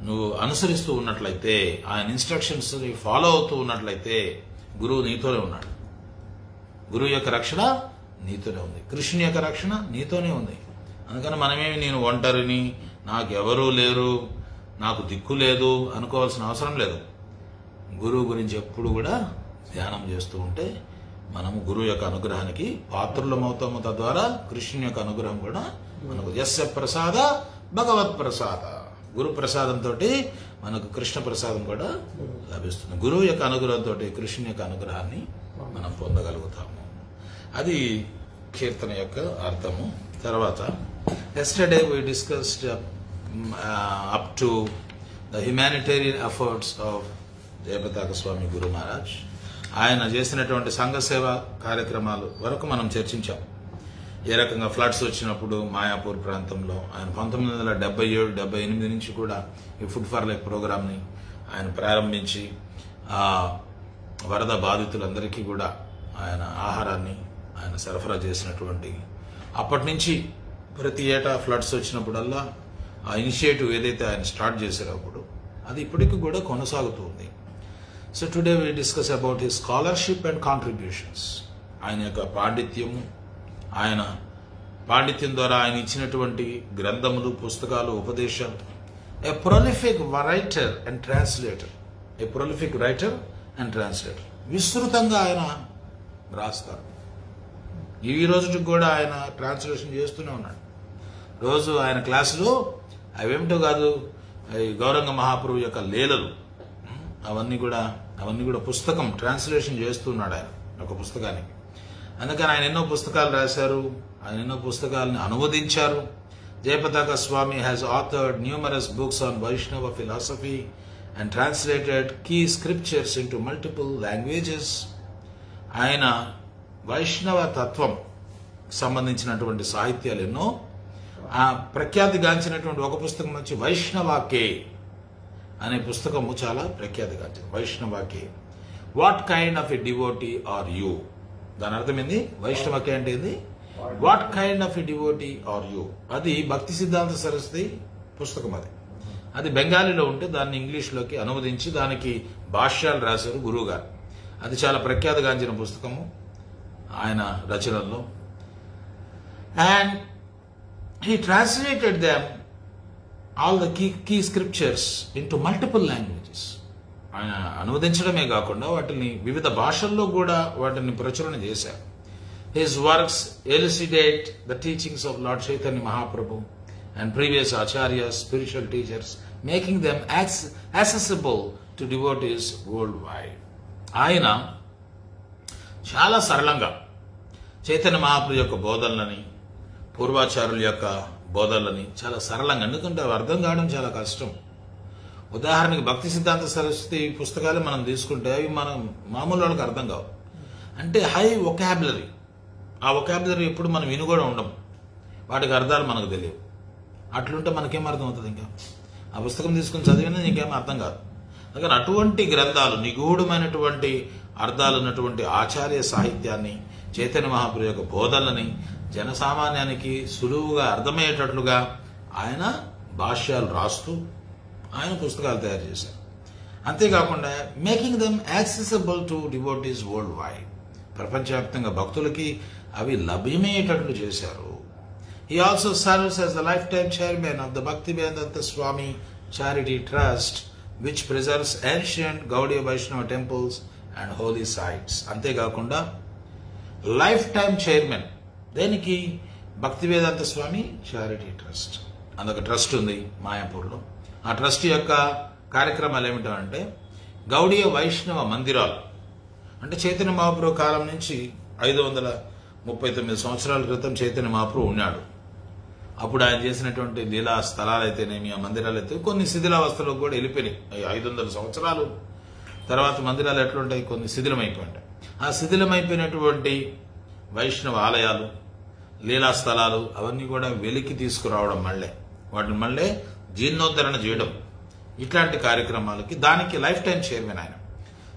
నువ్వు అనుసరిస్తూ ఉన్నట్లయితే, ఆయన ఇన్స్ట్రక్షన్స్ ఫాలో అవుతూ ఉన్నట్లయితే గురువు నీతోనే ఉన్నాడు. గురువు యొక్క రక్షణ నీతోనే ఉంది, కృష్ణుని యొక్క రక్షణ నీతోనే ఉంది. అందుకని మనమేమి నేను ఒంటరిని, నాకు ఎవరూ లేరు, నాకు దిక్కు లేదు అనుకోవాల్సిన అవసరం లేదు. గురువు గురించి ఎప్పుడు కూడా ధ్యానం చేస్తూ ఉంటే మనము గురువు యొక్క అనుగ్రహానికి పాత్రులమవుతాము. తద్వారా కృష్ణుని యొక్క అనుగ్రహం కూడా మనకు యస్య ప్రసాద భగవత్ ప్రసాద. గురు ప్రసాదంతో మనకు కృష్ణ ప్రసాదం కూడా లభిస్తుంది. గురువు యొక్క అనుగ్రహంతో కృష్ణుని యొక్క అనుగ్రహాన్ని మనం పొందగలుగుతాము. అది కీర్తన యొక్క అర్థము. తర్వాత yesterday we discussed up to the humanitarian efforts of Jayapataka Swami Guru Maharaj. ఆయన చేసినటువంటి సంఘ సేవ కార్యక్రమాలు వరకు మనం చర్చించాం. ఏ రకంగా ఫ్లడ్స్ వచ్చినప్పుడు మాయాపూర్ ప్రాంతంలో ఆయన 1977-78 నుంచి కూడా ఈ ఫుడ్ ఫర్ లైఫ్ ప్రోగ్రామ్ని ఆయన ప్రారంభించి ఆ వరద బాధితులందరికీ కూడా ఆయన ఆహారాన్ని ఆయన సరఫరా చేసినటువంటి, అప్పటి నుంచి ప్రతి ఏటా ఫ్లడ్స్ వచ్చినప్పుడల్లా ఆ ఇనిషియేటివ్ ఏదైతే ఆయన స్టార్ట్ చేశారో అప్పుడు అది ఇప్పటికీ కూడా కొనసాగుతుంది. So today we discuss about his scholarship and contributions. ఆయన యొక్క పాండిత్యము, ఆయన పాండిత్యం ద్వారా ఆయన ఇచ్చినటువంటి గ్రంథములు, పుస్తకాలు, ఉపదేశాలు. ఏ ప్రొలిఫిక్ రైటర్ అండ్ ట్రాన్స్లేటర్, విస్తృతంగా ఆయన రాస్తారు. ఈ రోజుకి కూడా ఆయన ట్రాన్స్లేషన్ చేస్తూనే ఉన్నాడు. రోజు ఆయన క్లాసులో అవేమిటో కాదు, గౌరంగ మహాప్రభు యొక్క లీలలు అవన్నీ కూడా పుస్తకం ట్రాన్స్లేషన్ చేస్తున్నాడు ఆయన ఒక పుస్తకానికి. అందుకని ఆయన ఎన్నో పుస్తకాలు రాశారు, ఆయన ఎన్నో పుస్తకాలను అనువదించారు. Jayapataka Swami has authored numerous books on Vaishnava philosophy and translated key scriptures into multiple languages. ఆయన వైష్ణవ తత్వం సంబంధించినటువంటి సాహిత్యాలు ఎన్నో, ఆ ప్రఖ్యాతిగాంచినటువంటి ఒక పుస్తకం వచ్చి వైష్ణవాకే అనే పుస్తకము చాలా ప్రఖ్యాతిగాంచింది. Vaishnava ke what kind of a devotee are you? దాని అర్థం ఏంది? వైష్ణవకి అంటే ఏంది? What kind of a devotee are you? అది భక్తి సిద్ధాంత సరస్వతి పుస్తకం. అది బెంగాలీలో ఉంటే దాన్ని ఇంగ్లీష్లోకి అనువదించి దానికి భాష్యాలు రాశారు గురువు గారు. అది చాలా ప్రఖ్యాతిగాంచిన పుస్తకము ఆయన రచనల్లో. And he translated them all the key scriptures into multiple languages. ఆయన అనువదించడమే కాకుండా వాటిని వివిధ భాషల్లో కూడా వాటిని ప్రచురణ చేశారు. His works elucidate the teachings of Lord Chaitanya Mahaprabhu and previous acharyas, spiritual teachers, making them accessible to devotees worldwide. ఆయన చాలా సరళంగా చైతన్య మహాప్రభు యొక్క బోధనలని, పూర్వాచారుల యొక్క బోధనలని చాలా సరళంగా, ఎందుకంటే అవి అర్థం కావడం చాలా కష్టం. ఉదాహరణకి భక్తి సిద్ధాంత సరస్వతి పుస్తకాలు మనం తీసుకుంటే అవి మనం మామూలు వాళ్ళకి అర్థం కావు. అంటే హై వొకాబులరీ. ఆ వొకాబులరీ ఎప్పుడు మనం విని కూడా ఉండం, వాటికి అర్థాలు మనకు తెలియవు. అట్లుంటే మనకేం అర్థం అవుతుంది? ఇంకా ఆ పుస్తకం తీసుకుని చదివినా నీకేం అర్థం కాదు. అందుకని అటువంటి గ్రంథాలు, నిగూఢమైనటువంటి అర్థాలు ఉన్నటువంటి ఆచార్య సాహిత్యాన్ని, చైతన్య మహాప్రభు యొక్క బోధనలని జనసామాన్యానికి సులువుగా అర్థమయ్యేటట్లుగా ఆయన భాష్యాలు రాస్తూ ఆయన పుస్తకాలు తయారు చేశారు. అంతేకాకుండా making them accessible to devotees world wide, ప్రపంచవ్యాప్తంగా భక్తులకి అవి లభ్యమయ్యేటట్లు చేశారు. He also serves as the lifetime chairman of the Bhaktivedanta Swami Charity Trust, which preserves ancient Gaudiya Vaishnava temples and holy sites. అంతేకాకుండా లైఫ్ టైమ్ చైర్మన్ దేనికి? భక్తివేదాంత స్వామి charity trust. అందుకు trust ఉంది మాయాపూర్లో. ఆ trust యొక్క కార్యక్రమాలు ఏమిటంటే గౌడీయ వైష్ణవ మందిరాలు. అంటే చైతన్య మహాప్రభు కాలం నుంచి 539 సంవత్సరాల క్రితం చైతన్య మహాప్రభు ఉన్నాడు. అప్పుడు ఆయన చేసినటువంటి లీలా స్థలాలు అయితేనేమి, ఆ మందిరాలు అయితే కొన్ని శిథిలావస్థలో కూడా వెళ్ళిపోయినాయి. 500 సంవత్సరాలు తర్వాత మందిరాలు ఎట్లుంటాయి? కొన్ని శిథిలమైపోయింటాయి. ఆ శిథిలమైపోయినటువంటి వైష్ణవ ఆలయాలు, లీలా స్థలాలు అవన్నీ కూడా వెలికి తీసుకురావడం, వాటిని మళ్ళీ జీర్ణోద్ధరణ చేయడం, ఇట్లాంటి కార్యక్రమాలకి దానికి లైఫ్ టైం చైర్మన్ ఆయన.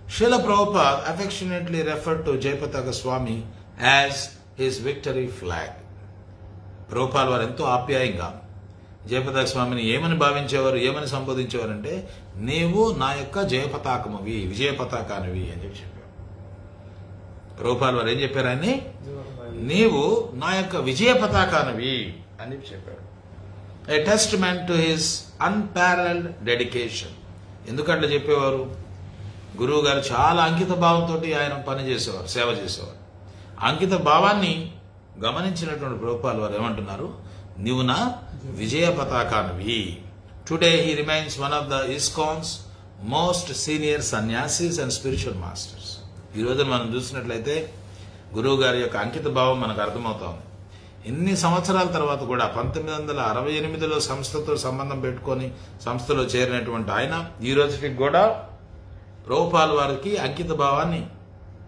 Srila Prabhupada affectionately referred to Jayapataka Swami as his victory flag. Prabhupal వారు ఎంతో ఆప్యాయంగా జయపతాక స్వామిని ఏమని భావించేవారు, ఏమని సంబోధించేవారంటే, నీవు నా యొక్క జయపతాకమువి, విజయ పతాకానివి అని చెప్పి చెప్పారు. ప్రభుపాల్ వారు ఏం చెప్పారు? ఆయన్ని నీవు నా యొక్క విజయ పతాకానివి అని చెప్పారు. A testament to his unparalleled dedication. ఎందుకంటే చెప్పేవారు, గురువు గారు చాలా అంకిత భావంతో ఆయన పని చేసేవారు, సేవ చేసేవారు. అంకిత భావాన్ని గమనించినటువంటి ప్రభుపాల్ వారు ఏమంటున్నారు? నీవు నా విజయ పతాకానివి. Today he remains one of the ISKCON's most senior sannyasis and spiritual masters. ఈ రోజు మనం చూసినట్లయితే గురువు గారి యొక్క అంకిత భావం మనకు అర్థమవుతాం. ఎన్ని సంవత్సరాల తర్వాత కూడా 1968లో సంస్థతో సంబంధం పెట్టుకొని సంస్థలో చేరినటువంటి ఆయన ఈ రోజుకి కూడా ప్రభుపాల్ వారికి అంకిత భావాన్ని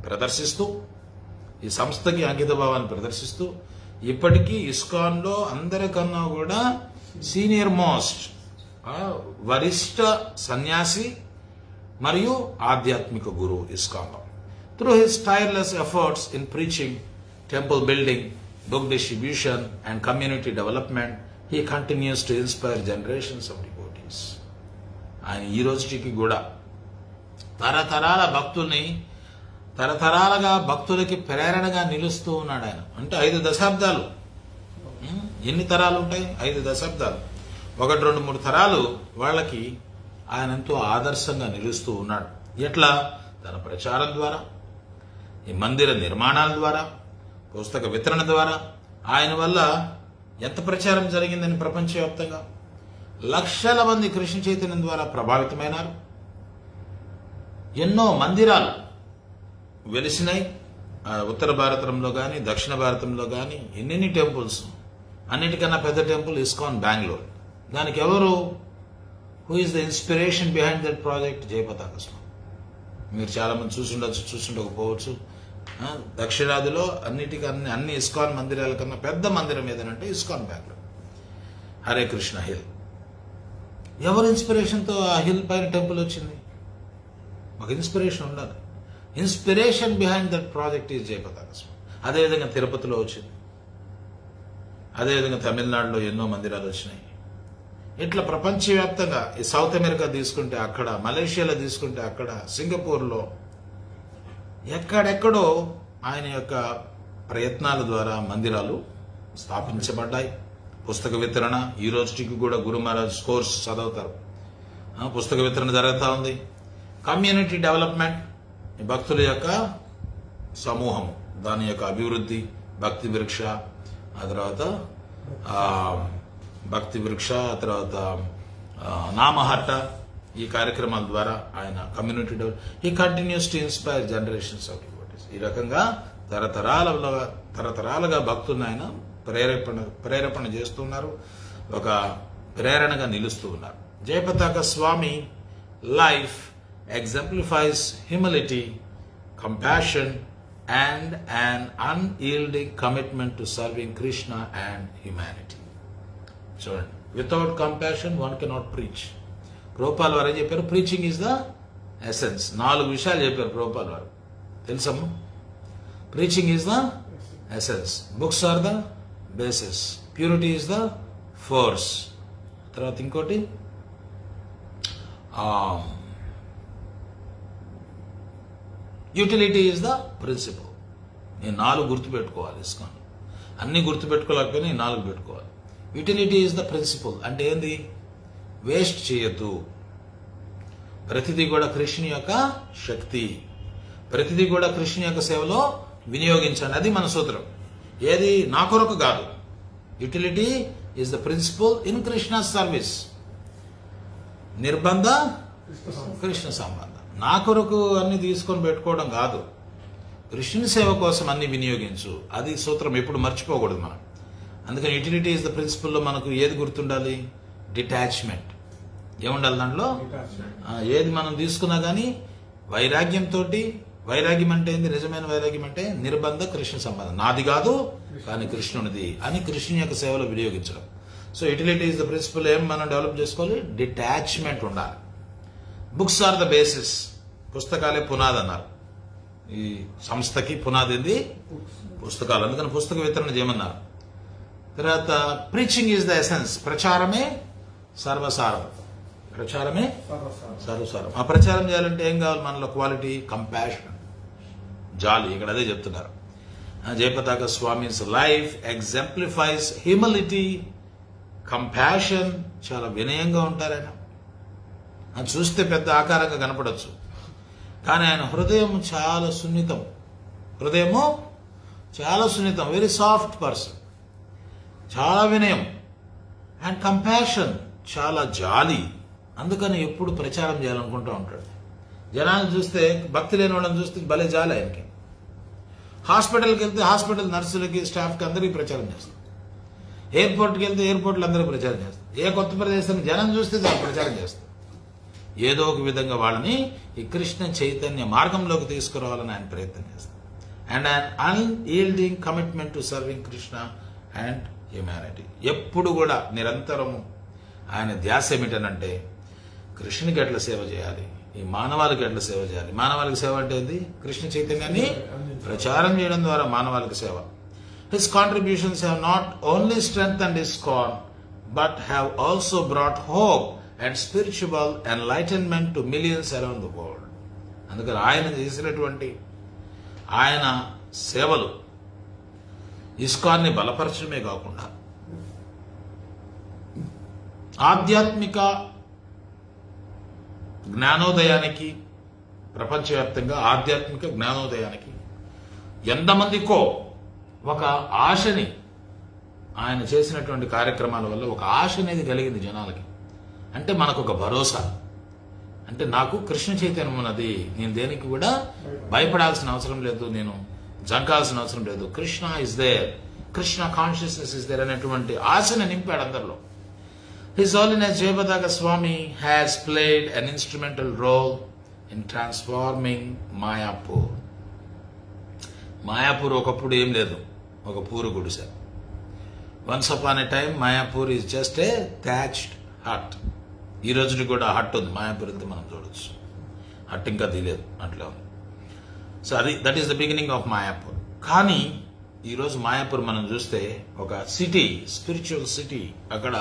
ప్రదర్శిస్తూ, ఈ సంస్థకి అంకిత భావాన్ని ప్రదర్శిస్తూ ఇప్పటికీ ISKCON లో అందరికన్నా కూడా సీనియర్ మోస్ట్ వరిష్ఠ సన్యాసి మరియు ఆధ్యాత్మిక గురువు ISKCON లో. Through his tyreless efforts in preaching, temple building, book distribution and community development, he continues to inspire generations of devotees. ఆయన ఈ రోజుకి కూడా తరతరాలుగా భక్తులకి ప్రేరణగా నిలుస్తూ ఉన్నాడు ఆయన. అంటే 5 దశాబ్దాలు. ఎన్ని తరాలు ఉంటాయి? 5 దశాబ్దాలు. 1, 2, 3 తరాలు వాళ్ళకి ఆయన ఎంతో ఆదర్శంగా నిలుస్తూ ఉన్నాడు. ఎట్లా? తన ప్రచారం ద్వారా, ఈ మందిర నిర్మాణాల ద్వారా, పుస్తక వితరణ ద్వారా. ఆయన వల్ల ఎంత ప్రచారం జరిగిందని ప్రపంచవ్యాప్తంగా లక్షల మంది కృష్ణ చైతన్యం ద్వారా ప్రభావితమైనారు. ఎన్నో మందిరాలు వెలిసినాయి. ఉత్తర భారతంలో కానీ దక్షిణ భారతంలో కానీ ఎన్నెన్ని టెంపుల్స్. అన్నిటికన్నా పెద్ద టెంపుల్ ISKCON బెంగళూరు. దానికి ఎవరు? Who is the inspiration behind that project? Jayapataka Swami. మీరు చాలా మంది చూసుండకపోవచ్చు. దక్షిణాదిలో అన్ని ISKCON మందిరాల కన్నా పెద్ద మందిరం ఏదనంటే ISKCON బెంగళూరు, హరే కృష్ణ హిల్. ఎవరు ఇన్స్పిరేషన్తో ఆ హిల్ పైన టెంపుల్ వచ్చింది? ఒక ఇన్స్పిరేషన్ ఉండాలి. Inspiration behind that project is Jayapataka Swami. అదేవిధంగా తిరుపతిలో వచ్చింది, అదేవిధంగా తమిళనాడులో ఎన్నో మందిరాలు వచ్చినాయి. ఇట్లా ప్రపంచవ్యాప్తంగా ఈ సౌత్ అమెరికా తీసుకుంటే అక్కడ, మలేషియాలో తీసుకుంటే అక్కడ, సింగపూర్లో ఎక్కడెక్కడో ఆయన యొక్క ప్రయత్నాల ద్వారా మందిరాలు స్థాపించబడ్డాయి. పుస్తక వితరణ ఈ రోజుకి కూడా గురు మహారాజ్ కోర్స్ చదువుతారు. పుస్తక వితరణ జరుగుతూ ఉంది. కమ్యూనిటీ డెవలప్మెంట్, భక్తుల యొక్క సమూహం, దాని యొక్క అభివృద్ధి, భక్తి వృక్ష, ఆ తర్వాత నామహట్ట, ఈ కార్యక్రమాల ద్వారా ఆయన community develop, he continues to inspire generations of devotees. ఈ రకంగా తరతరాలుగా భక్తులను ఆయన ప్రేరేపణ చేస్తున్నారు, ఒక ప్రేరణగా నిలుస్తూ ఉన్నారు. జయపతాక స్వామి life exemplifies humility, compassion, and an unyielding commitment to serving Krishna and humanity. చూడండి, without compassion one cannot preach. Prabhupal వారు ఏం చెప్పారు? Preaching is the essence. 4 విషయాలు చెప్పారు ప్రభుపాల్ వారు, తెలుసమ్మా? Preaching is the essence, books are the basis, purity is the force, తర్వాత ఇంకోటి యూటిలిటీ ఈజ్ ద ప్రిన్సిపల్. నేను 4 గుర్తుపెట్టుకోవాలి. ఇస్కాన్ అన్ని గుర్తుపెట్టుకోలేకపోయినా ఈ 4 పెట్టుకోవాలి. యూటిలిటీ ఈజ్ ద ప్రిన్సిపల్ అంటే ఏంది? వేస్ట్ చేయొద్దు. ప్రతిదీ కూడా కృష్ణుని యొక్క శక్తి, ప్రతిదీ కూడా కృష్ణుని యొక్క సేవలో వినియోగించండి. అది మన సూత్రం. ఏది నా కొరకు కాదు. Utility is the principle in Krishna service. నిర్బంధ కృష్ణ సంబంధం. నా కొరకు అన్ని తీసుకొని పెట్టుకోవడం కాదు, కృష్ణుని సేవ కోసం అన్ని వినియోగించు. అది సూత్రం, ఎప్పుడు మర్చిపోకూడదు మనం. అందుకని యూటిలిటీ ఈజ్ ద ప్రిన్సిపల్లో మనకు ఏది గుర్తుండాలి? డిటాచ్మెంట్. ఏముండాలి దాంట్లో? ఏది మనం తీసుకున్నా కానీ వైరాగ్యంతో. వైరాగ్యం అంటే ఏంది? నిజమైన వైరాగ్యం అంటే నిర్బంధ కృష్ణ సంబంధం. నాది కాదు కానీ కృష్ణునిది అని కృష్ణుని యొక్క సేవలో వినియోగించడం. So utility is the principle. ఏం మనం డెవలప్ చేసుకోవాలి? డిటాచ్మెంట్ ఉండాలి. Books are the basis. పుస్తకాలే పునాది అన్నారు. ఈ సంస్థకి పునాది ఏంది? పుస్తకాలు. అందుకని పుస్తక వితరణ చేయమన్నారు. తర్వాత ప్రీచింగ్ ఈజ్ ద ఎసెన్స్. ప్రచారమే సర్వసారం. ప్రచారమే సర్వసారం. ఆ ప్రచారం చేయాలంటే ఏం కావాలి మనలో? క్వాలిటీ, కంపాషన్, జాలి. ఇక్కడ అదే చెప్తున్నారు. Jayapataka Swami's life exemplifies humility, compassion. చాలా వినయంగా ఉంటారు ఆయన. అది చూస్తే పెద్ద ఆకారంగా కనపడవచ్చు కానీ ఆయన హృదయం చాలా సున్నితం. హృదయము చాలా సున్నితం. Very soft person. చాలా వినయం. అండ్ కంపాషన్, చాలా జాలి. అందుకని ఎప్పుడు ప్రచారం చేయాలనుకుంటూ ఉంటాడు. జనాలు చూస్తే, భక్తి లేని వాళ్ళని చూస్తే భలే జాలి ఆయనకి. హాస్పిటల్కి వెళ్తే హాస్పిటల్ నర్సులకి, స్టాఫ్కి అందరికీ ప్రచారం చేస్తారు. ఎయిర్పోర్ట్కి వెళ్తే ఎయిర్పోర్ట్లో అందరికీ ప్రచారం చేస్తారు. ఏ కొత్త ప్రదేశానికి జనం చూస్తే చాలా ప్రచారం చేస్తారు. ఏదో ఒక విధంగా వాళ్ళని ఈ కృష్ణ చైతన్య మార్గంలోకి తీసుకురావాలని ఆయన ప్రయత్నం చేస్తారు. And and unyielding commitment to serving Krishna and humanity. ఎప్పుడు కూడా నిరంతరము ఆయన ధ్యాస ఏమిటనంటే కృష్ణునికి ఎట్లా సేవ చేయాలి, ఈ మానవాళికి ఎట్లా సేవ చేయాలి. మానవాళికి సేవ అంటే ఏంది? కృష్ణ చైతన్యాన్ని ప్రచారం చేయడం ద్వారా మానవాళికి సేవ. His contributions have not only strengthened ISKCON but have also brought hope and spiritual enlightenment to millions around the world. అందుకని ఆయన చేసినటువంటి ఆయన సేవలు ఇస్కాన్ని బలపరచడమే కాకుండా ఆధ్యాత్మిక జ్ఞానోదయానికి, ప్రపంచవ్యాప్తంగా ఆధ్యాత్మిక జ్ఞానోదయానికి ఎంతమందికో ఒక ఆశని, ఆయన చేసినటువంటి కార్యక్రమాల వల్ల ఒక ఆశ అనేది కలిగింది జనాలకి. అంటే మనకు ఒక భరోసా. అంటే నాకు కృష్ణ చైతన్యం ఉన్నది, నేను దేనికి కూడా భయపడాల్సిన అవసరం లేదు, నేను జంకాల్సిన అవసరం లేదు. Krishna is there, Krishna consciousness is there అనేటువంటి ఆశని నింపాడు అందరిలో. His Holiness Jayapataka Swami has played an instrumental role in transforming Mayapur. Mayapur ఒకప్పుడు ఏం లేదు, ఒక పూరు గుడిసె. Once upon a time Mayapur is just a thatched hut. ఈ రోజుకి కూడా హట్ ఉంది మాయాపూర్, ఇంత మనం చూడొచ్చు. హట్ ఇంకా తీయలేదు, అట్లా ఉంది. So that is the beginning of Mayapur. కానీ ఈరోజు మాయాపూర్ మనం చూస్తే ఒక సిటీ, స్పిరిచువల్ సిటీ అక్కడ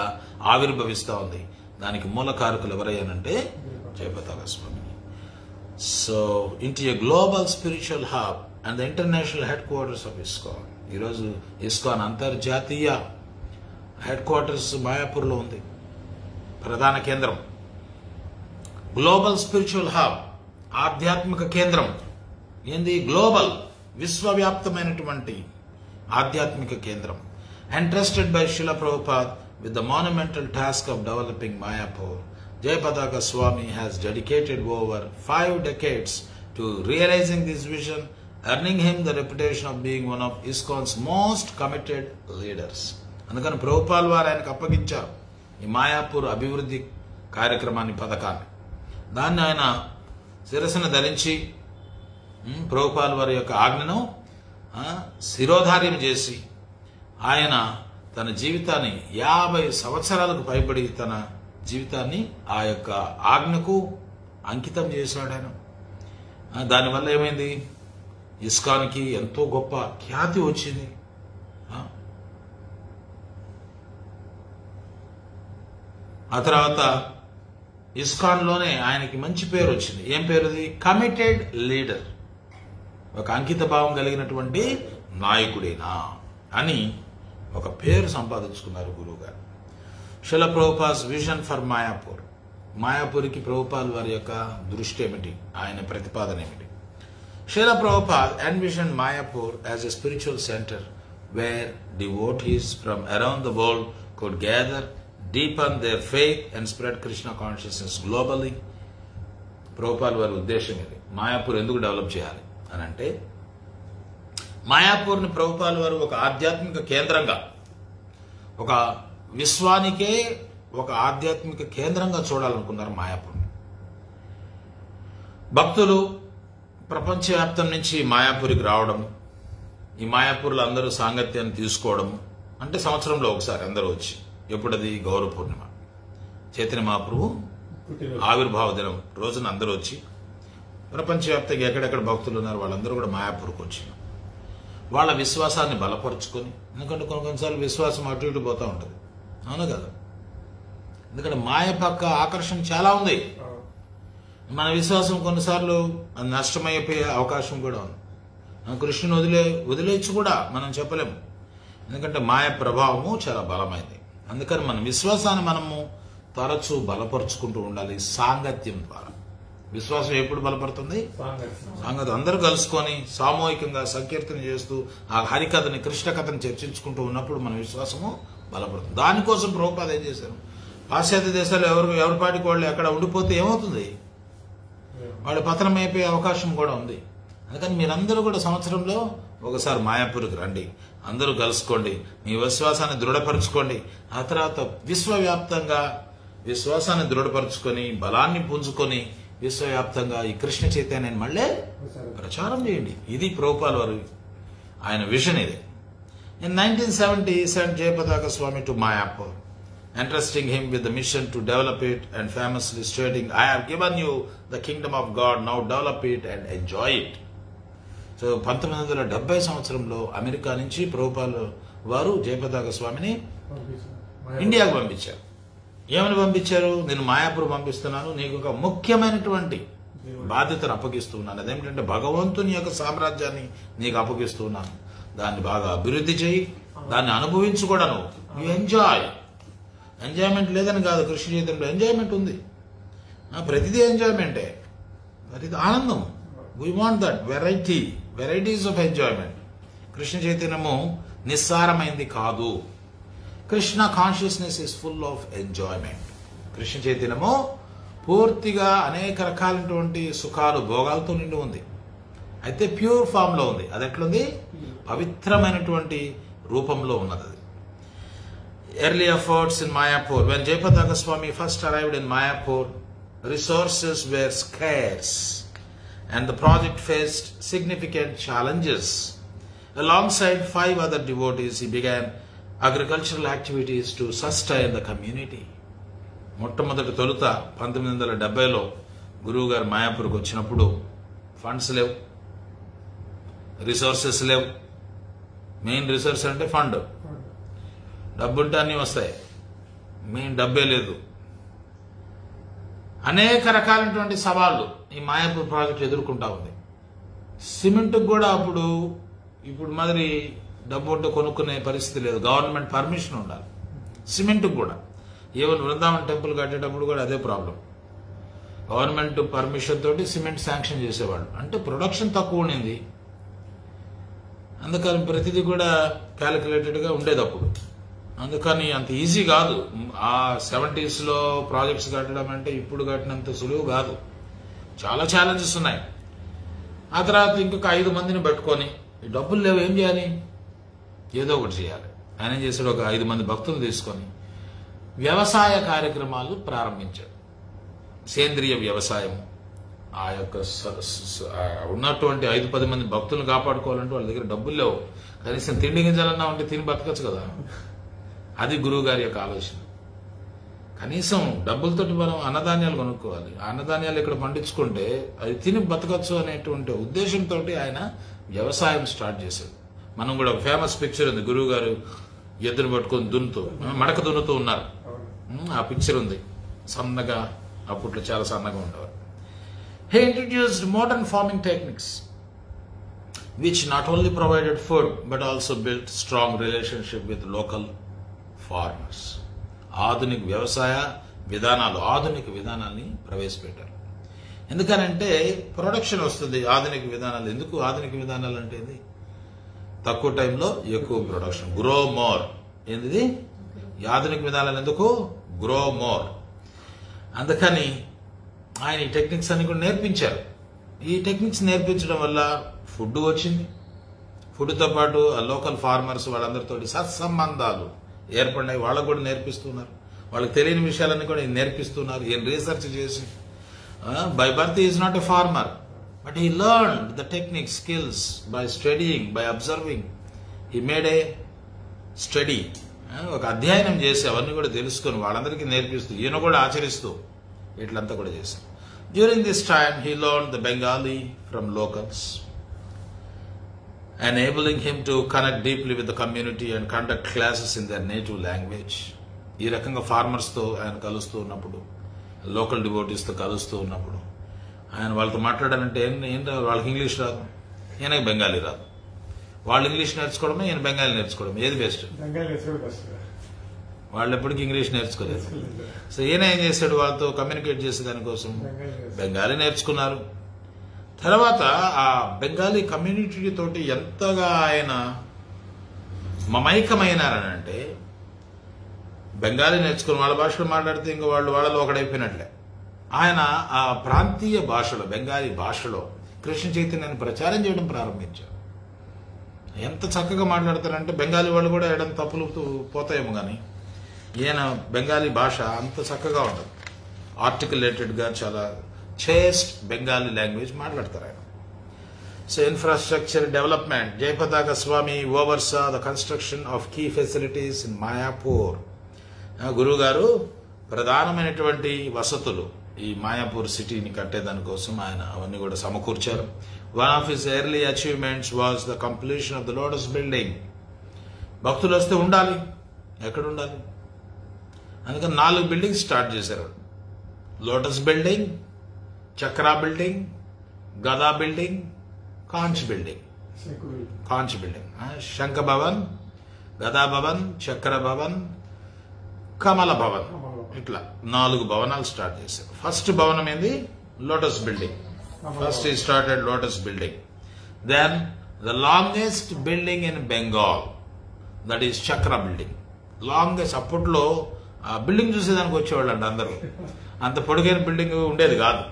ఆవిర్భవిస్తూ ఉంది. దానికి మూలకారకులు ఎవరయ్యానంటే Jayapataka Swami. So into a global spiritual hub and the international headquarters of ISKCON. ఈరోజు ఇస్కాన్ అంతర్జాతీయ హెడ్ క్వార్టర్స్ మాయాపూర్లో ఉంది, ప్రధాన కేంద్రం. గ్లోబల్ స్పిరిచువల్ హబ్, ఆధ్యాత్మిక కేంద్రం. ఏంది? గ్లోబల్, విశ్వవ్యాప్తమైనటువంటి ఆధ్యాత్మిక కేంద్రం. entrusted by Srila Prabhupada with the monumental task of developing Mayapur. Jayapataka Swami has dedicated over 5 decades to realizing this vision, earning him the reputation of being one of ISKCON's most committed leaders. అందుకని ప్రభుపాల్ వారు ఆయనకు అప్పగించారు ఈ మాయాపూర్ అభివృద్ధి కార్యక్రమాన్ని, పథకాన్ని. దాన్ని ఆయన శిరస్సును ధరించి ప్రభుపాల్ వారి యొక్క ఆజ్ఞను శిరోధార్యం చేసి ఆయన తన జీవితాన్ని 50 సంవత్సరాలకు పైబడి తన జీవితాన్ని ఆ యొక్క ఆజ్ఞకు అంకితం చేశాడు ఆయన. దానివల్ల ఏమైంది? ఇస్కాన్కి ఎంతో గొప్ప ఖ్యాతి వచ్చింది. ఆ తర్వాత ఇస్కాన్లోనే ఆయనకి మంచి పేరు వచ్చింది. ఏం పేరుది? కమిటెడ్ లీడర్, ఒక అంకిత భావం కలిగినటువంటి నాయకుడేనా అని ఒక పేరు సంపాదించుకున్నారు గురువు గారు. శిల ప్రభుపాస్ విజన్ ఫర్ మాయాపూర్. మాయాపూర్కి ప్రభుపాల్ వారి యొక్క దృష్టి ఏమిటి, ఆయన ప్రతిపాదన ఏమిటి? శిల Prabhupad envisioned Mayapur as a spiritual center where devotees from around the world could gather, deepen their faith and spread Krishna consciousness globally. Prabhupal వారి ఉద్దేశం ఇది. మాయాపూర్ ఎందుకు డెవలప్ చేయాలి అని అంటే, మాయాపూర్ని ప్రభుపాల్ వారు ఒక ఆధ్యాత్మిక కేంద్రంగా, ఒక విశ్వానికే ఒక ఆధ్యాత్మిక కేంద్రంగా చూడాలనుకున్నారు మాయాపూర్ని. భక్తులు ప్రపంచవ్యాప్తం నుంచి మాయాపూర్కి రావడం, ఈ మాయాపూర్లో అందరూ సాంగత్యాన్ని తీసుకోవడం, అంటే సంవత్సరంలో ఒకసారి అందరూ వచ్చి, ఎప్పుడది? గౌర పూర్ణిమ, చైతన్య మహాప్రభు ఆవిర్భావ దినం రోజున అందరూ వచ్చి, ప్రపంచవ్యాప్తంగా ఎక్కడెక్కడ భక్తులు ఉన్నారు వాళ్ళందరూ కూడా మాయాపూర్కి వచ్చి వాళ్ళ విశ్వాసాన్ని బలపరుచుకొని, ఎందుకంటే కొన్నిసార్లు విశ్వాసం అటు ఇటు పోతూ ఉంటుంది, అవును కదా? ఎందుకంటే మాయ పక్క ఆకర్షణ చాలా ఉంది. మన విశ్వాసం కొన్నిసార్లు నష్టమైపోయే అవకాశం కూడా ఉంది. కృష్ణుని వదిలేయచ్చు కూడా మనం చెప్పలేము, ఎందుకంటే మాయ ప్రభావము చాలా బలమైంది. అందుకని మన విశ్వాసాన్ని మనము తరచూ బలపరుచుకుంటూ ఉండాలి సాంగత్యం ద్వారా. విశ్వాసం ఎప్పుడు బలపడుతుంది? సాంగత్యం. అందరూ కలుసుకొని సామూహికంగా సంకీర్తన చేస్తూ ఆ హరికథని, కృష్ణ కథని చర్చించుకుంటూ ఉన్నప్పుడు మన విశ్వాసము బలపడుతుంది. దానికోసం ప్రభుపాద ఏం చేశారు? పాశ్చాత్య దేశాలు ఎవరి పాటికి వాళ్ళు ఎక్కడ ఉండిపోతే ఏమవుతుంది? వాళ్ళు పతనం అయిపోయే అవకాశం కూడా ఉంది. అందుకని మీరందరూ కూడా సంవత్సరంలో ఒకసారి మాయాపూర్కి రండి, అందరూ కలుసుకోండి, మీ విశ్వాసాన్ని దృఢపరచుకోండి. ఆ తర్వాత విశ్వవ్యాప్తంగా విశ్వాసాన్ని దృఢపరచుకొని, బలాన్ని పుంజుకొని విశ్వవ్యాప్తంగా ఈ కృష్ణ చైతన్యాన్ని మళ్ళీ ప్రచారం చేయండి. ఇది ప్రభుపాల్ వారి ఆయన విజన్ ఇది. In 1970 he sent Jayapataka Swami to Mayapur, entrusting him with the mission to develop it and famously stating, I have given you the kingdom of God, now develop it and enjoy it. So 1970 సంవత్సరంలో America నుంచి ప్రభుపాల్ వారు జయపతాక స్వామిని ఇండియాకు పంపించారు. ఏమని పంపించారు? నేను మాయాపూర్ పంపిస్తున్నాను, నీకు ఒక ముఖ్యమైనటువంటి బాధ్యతను అప్పగిస్తున్నాను. అదేమిటంటే భగవంతుని యొక్క సామ్రాజ్యాన్ని నీకు అప్పగిస్తున్నాను. దాన్ని బాగా అభివృద్ధి చేయి, దాన్ని అనుభవించు కూడా. నువ్వు యు ఎంజాయ్. ఎంజాయ్మెంట్ లేదని కాదు, కృష్ణ చైతన్యంలో ఎంజాయ్మెంట్ ఉంది, ప్రతిదీ ఎంజాయ్మెంటే, ప్రతిదీ ఆనందం. We want that varieties of enjoyment. Krishna చైతన్యము నిస్సారమైంది కాదు. Krishna consciousness is full of enjoyment. Krishna చైతన్యము పూర్తిగా అనేక రకాలైనటువంటి సుఖాలు, భోగాలతో నిండి ఉంది. అయితే ప్యూర్ ఫామ్ లో ఉంది. అది ఎట్లుంది? పవిత్రమైనటువంటి రూపంలో ఉన్నది. Early efforts in Mayapur. When Jayapataka Swami first arrived in Mayapur, resources were scarce and the project faced significant challenges. Alongside 5 other devotees, he began agricultural activities to sustain the community. మొట్టమొదటి తొలుత 1970లో గురువు గారు మాయాపూర్కి వచ్చినప్పుడు funds లేవు, resources లేవు. Main resource అంటే fund. డబ్బుంటే అన్నీ వస్తాయి, మెయిన్ డబ్బే లేదు. అనేక రకాలైనటువంటి సవాళ్లు ఈ మాయాపూర్ ప్రాజెక్ట్ ఎదుర్కొంటా ఉంది. సిమెంట్కి కూడా ఇప్పుడు మాదిరి డబ్బు ఉంటే కొనుక్కునే పరిస్థితి లేదు, గవర్నమెంట్ పర్మిషన్ ఉండాలి. సిమెంట్కి కూడా ఈవెన్ వృందావన్ టెంపుల్ కట్టేటప్పుడు కూడా అదే ప్రాబ్లం. గవర్నమెంట్ పర్మిషన్ తోటి సిమెంట్ శాంక్షన్ చేసేవాళ్ళు. అంటే ప్రొడక్షన్ తక్కువ ఉండింది, అందుకని ప్రతిదీ కూడా క్యాలిక్యులేటెడ్గా ఉండేది అప్పుడు. అందుకని అంత ఈజీ కాదు. ఆ 70s ప్రాజెక్ట్స్ కట్టడం అంటే ఇప్పుడు కట్టినంత సులువు కాదు, చాలా ఛాలెంజెస్ ఉన్నాయి. ఆ తర్వాత ఇంకొక 5 మందిని పట్టుకొని డబ్బులు లేవు, ఏం చేయాలి? ఏదో ఒకటి చేయాలి. ఆయన ఏం చేశాడు, ఒక 5 మంది భక్తులు తీసుకొని వ్యవసాయ కార్యక్రమాలు ప్రారంభించాడు. సేంద్రియ వ్యవసాయం. ఆ యొక్క ఉన్నటువంటి 5-10 మంది భక్తులను కాపాడుకోవాలంటే వాళ్ళ దగ్గర డబ్బులు లేవు, కనీసం తిండి గింజలన్నా ఉంటే తిని బతకచ్చు కదా. అది గురువు గారి యొక్క ఆలోచన. కనీసం డబ్బులతోటి మనం అన్నధాన్యాలు కొనుక్కోవాలి, ఆ అన్నధాన్యాలు ఇక్కడ పండించుకుంటే అది తిని బతకచ్చు అనేటువంటి ఉద్దేశంతో ఆయన వ్యవసాయం స్టార్ట్ చేశాడు. మనం కూడా ఒక ఫేమస్ పిక్చర్ ఉంది, గురువు గారు ఎద్దును పట్టుకొని మడక దున్నుతూ ఉన్నారు. ఆ పిక్చర్ ఉంది. సన్నగా, అప్పట్లో చాలా సన్నగా ఉండేవారు. He introduced modern farming techniques which not only provided food but also built strong relationship with local farmers. ఆధునిక వ్యవసాయ విధానాలు, ఆధునిక విధానాన్ని ప్రవేశపెట్టారు. ఎందుకనంటే ప్రొడక్షన్ వస్తుంది ఆధునిక విధానాలు. ఎందుకు ఆధునిక విధానాలు అంటే ఇది? తక్కువ టైంలో ఎక్కువ ప్రొడక్షన్, గ్రో మోర్. ఏంది ఆధునిక విధానాలు? ఎందుకు? Grow more. అందుకని ఆయన ఈ టెక్నిక్స్ అన్ని కూడా నేర్పించారు. ఈ టెక్నిక్స్ నేర్పించడం వల్ల ఫుడ్ వచ్చింది. ఫుడ్తో పాటు ఆ లోకల్ ఫార్మర్స్ వాళ్ళందరితో సత్సంబంధాలు ఏర్పడినాయి. వాళ్ళకు కూడా నేర్పిస్తున్నారు. వాళ్ళకి తెలియని విషయాలన్నీ కూడా నేర్పిస్తున్నారు. ఈయన రీసెర్చ్ చేసి, by birth is not a farmer but he learned the technique skills by studying, by observing. He made a study, ఒక అధ్యయనం చేసి అవన్నీ కూడా తెలుసుకొని వాళ్ళందరికీ నేర్పిస్తూ, ఈయన కూడా ఆచరిస్తూ ఇట్లంతా కూడా చేశారు. During this time he learned the Bengali from locals, enabling him to connect deeply with the community and conduct classes in their native language. ఈ రకంగా ఫార్మర్స్తో ఆయన కలుస్తూ ఉన్నప్పుడు, లోకల్ డివోటీస్తో కలుస్తూ ఉన్నప్పుడు ఆయన వాళ్ళతో మాట్లాడాలంటే ఏం రాదు, వాళ్ళకి ఇంగ్లీష్ రాదు, ఈయనకి బెంగాలీ రాదు. వాళ్ళు ఇంగ్లీష్ నేర్చుకోవడమే, ఈయన బెంగాలీ నేర్చుకోవడం, ఏది బెస్ట్? వాళ్ళు ఎప్పటికీ ఇంగ్లీష్ నేర్చుకోలేదు. సో ఈయన ఏం చేశాడు, వాళ్ళతో కమ్యూనికేట్ చేసే దానికోసం బెంగాలీ నేర్చుకున్నారు. తర్వాత ఆ బెంగాలీ కమ్యూనిటీ తోటి ఎంతగా ఆయన మమైకమైనారనంటే, బెంగాలీ నేర్చుకుని వాళ్ళ భాషలో మాట్లాడితే ఇంకా వాళ్ళలో ఒకడైపోయినట్లే. ఆయన ఆ ప్రాంతీయ భాషలో, బెంగాలీ భాషలో కృష్ణ చైతన్యాన్ని ప్రచారం చేయడం ప్రారంభించారు. ఎంత చక్కగా మాట్లాడతారంటే బెంగాలీ వాళ్ళు కూడా ఏడం తప్పులు పోతాయేమో కానీ ఈయన బెంగాలీ భాష అంత చక్కగా ఉంటుంది. ఆర్టికులేటెడ్గా చాలా చేస్ట్ బెంగాలీ లాంగ్వేజ్ మాట్లాడతారు ఆయన. So infrastructure development. Jayapataka Swami oversaw the construction of key facilities in Mayapur. గురువు గారు ప్రధానమైనటువంటి వసతులు ఈ మాయాపూర్ సిటీని కట్టేదానికోసం ఆయన అవన్నీ కూడా సమకూర్చారు. One of his early achievements was the completion of the lotus building. భక్తులు వస్తే ఉండాలి, ఎక్కడ ఉండాలి? అందుకని 4 బిల్డింగ్స్ స్టార్ట్ చేశారు. Lotus building, Chakra building, Gada building, conch building. Shankha Bhavan, గదా భవన్, చక్ర భవన్, కమల భవన్, ఇట్లా 4 భవనాలు స్టార్ట్ చేశారు. ఫస్ట్ భవనం ఏంది? Lotus building. First he started lotus building. Then the longest building in Bengal, that is chakra building. Longest. అప్పట్లో ఆ బిల్డింగ్ చూసేదానికి వచ్చేవాళ్ళు అండి అందరూ. అంత పొడుగైన బిల్డింగ్ ఉండేది కాదు,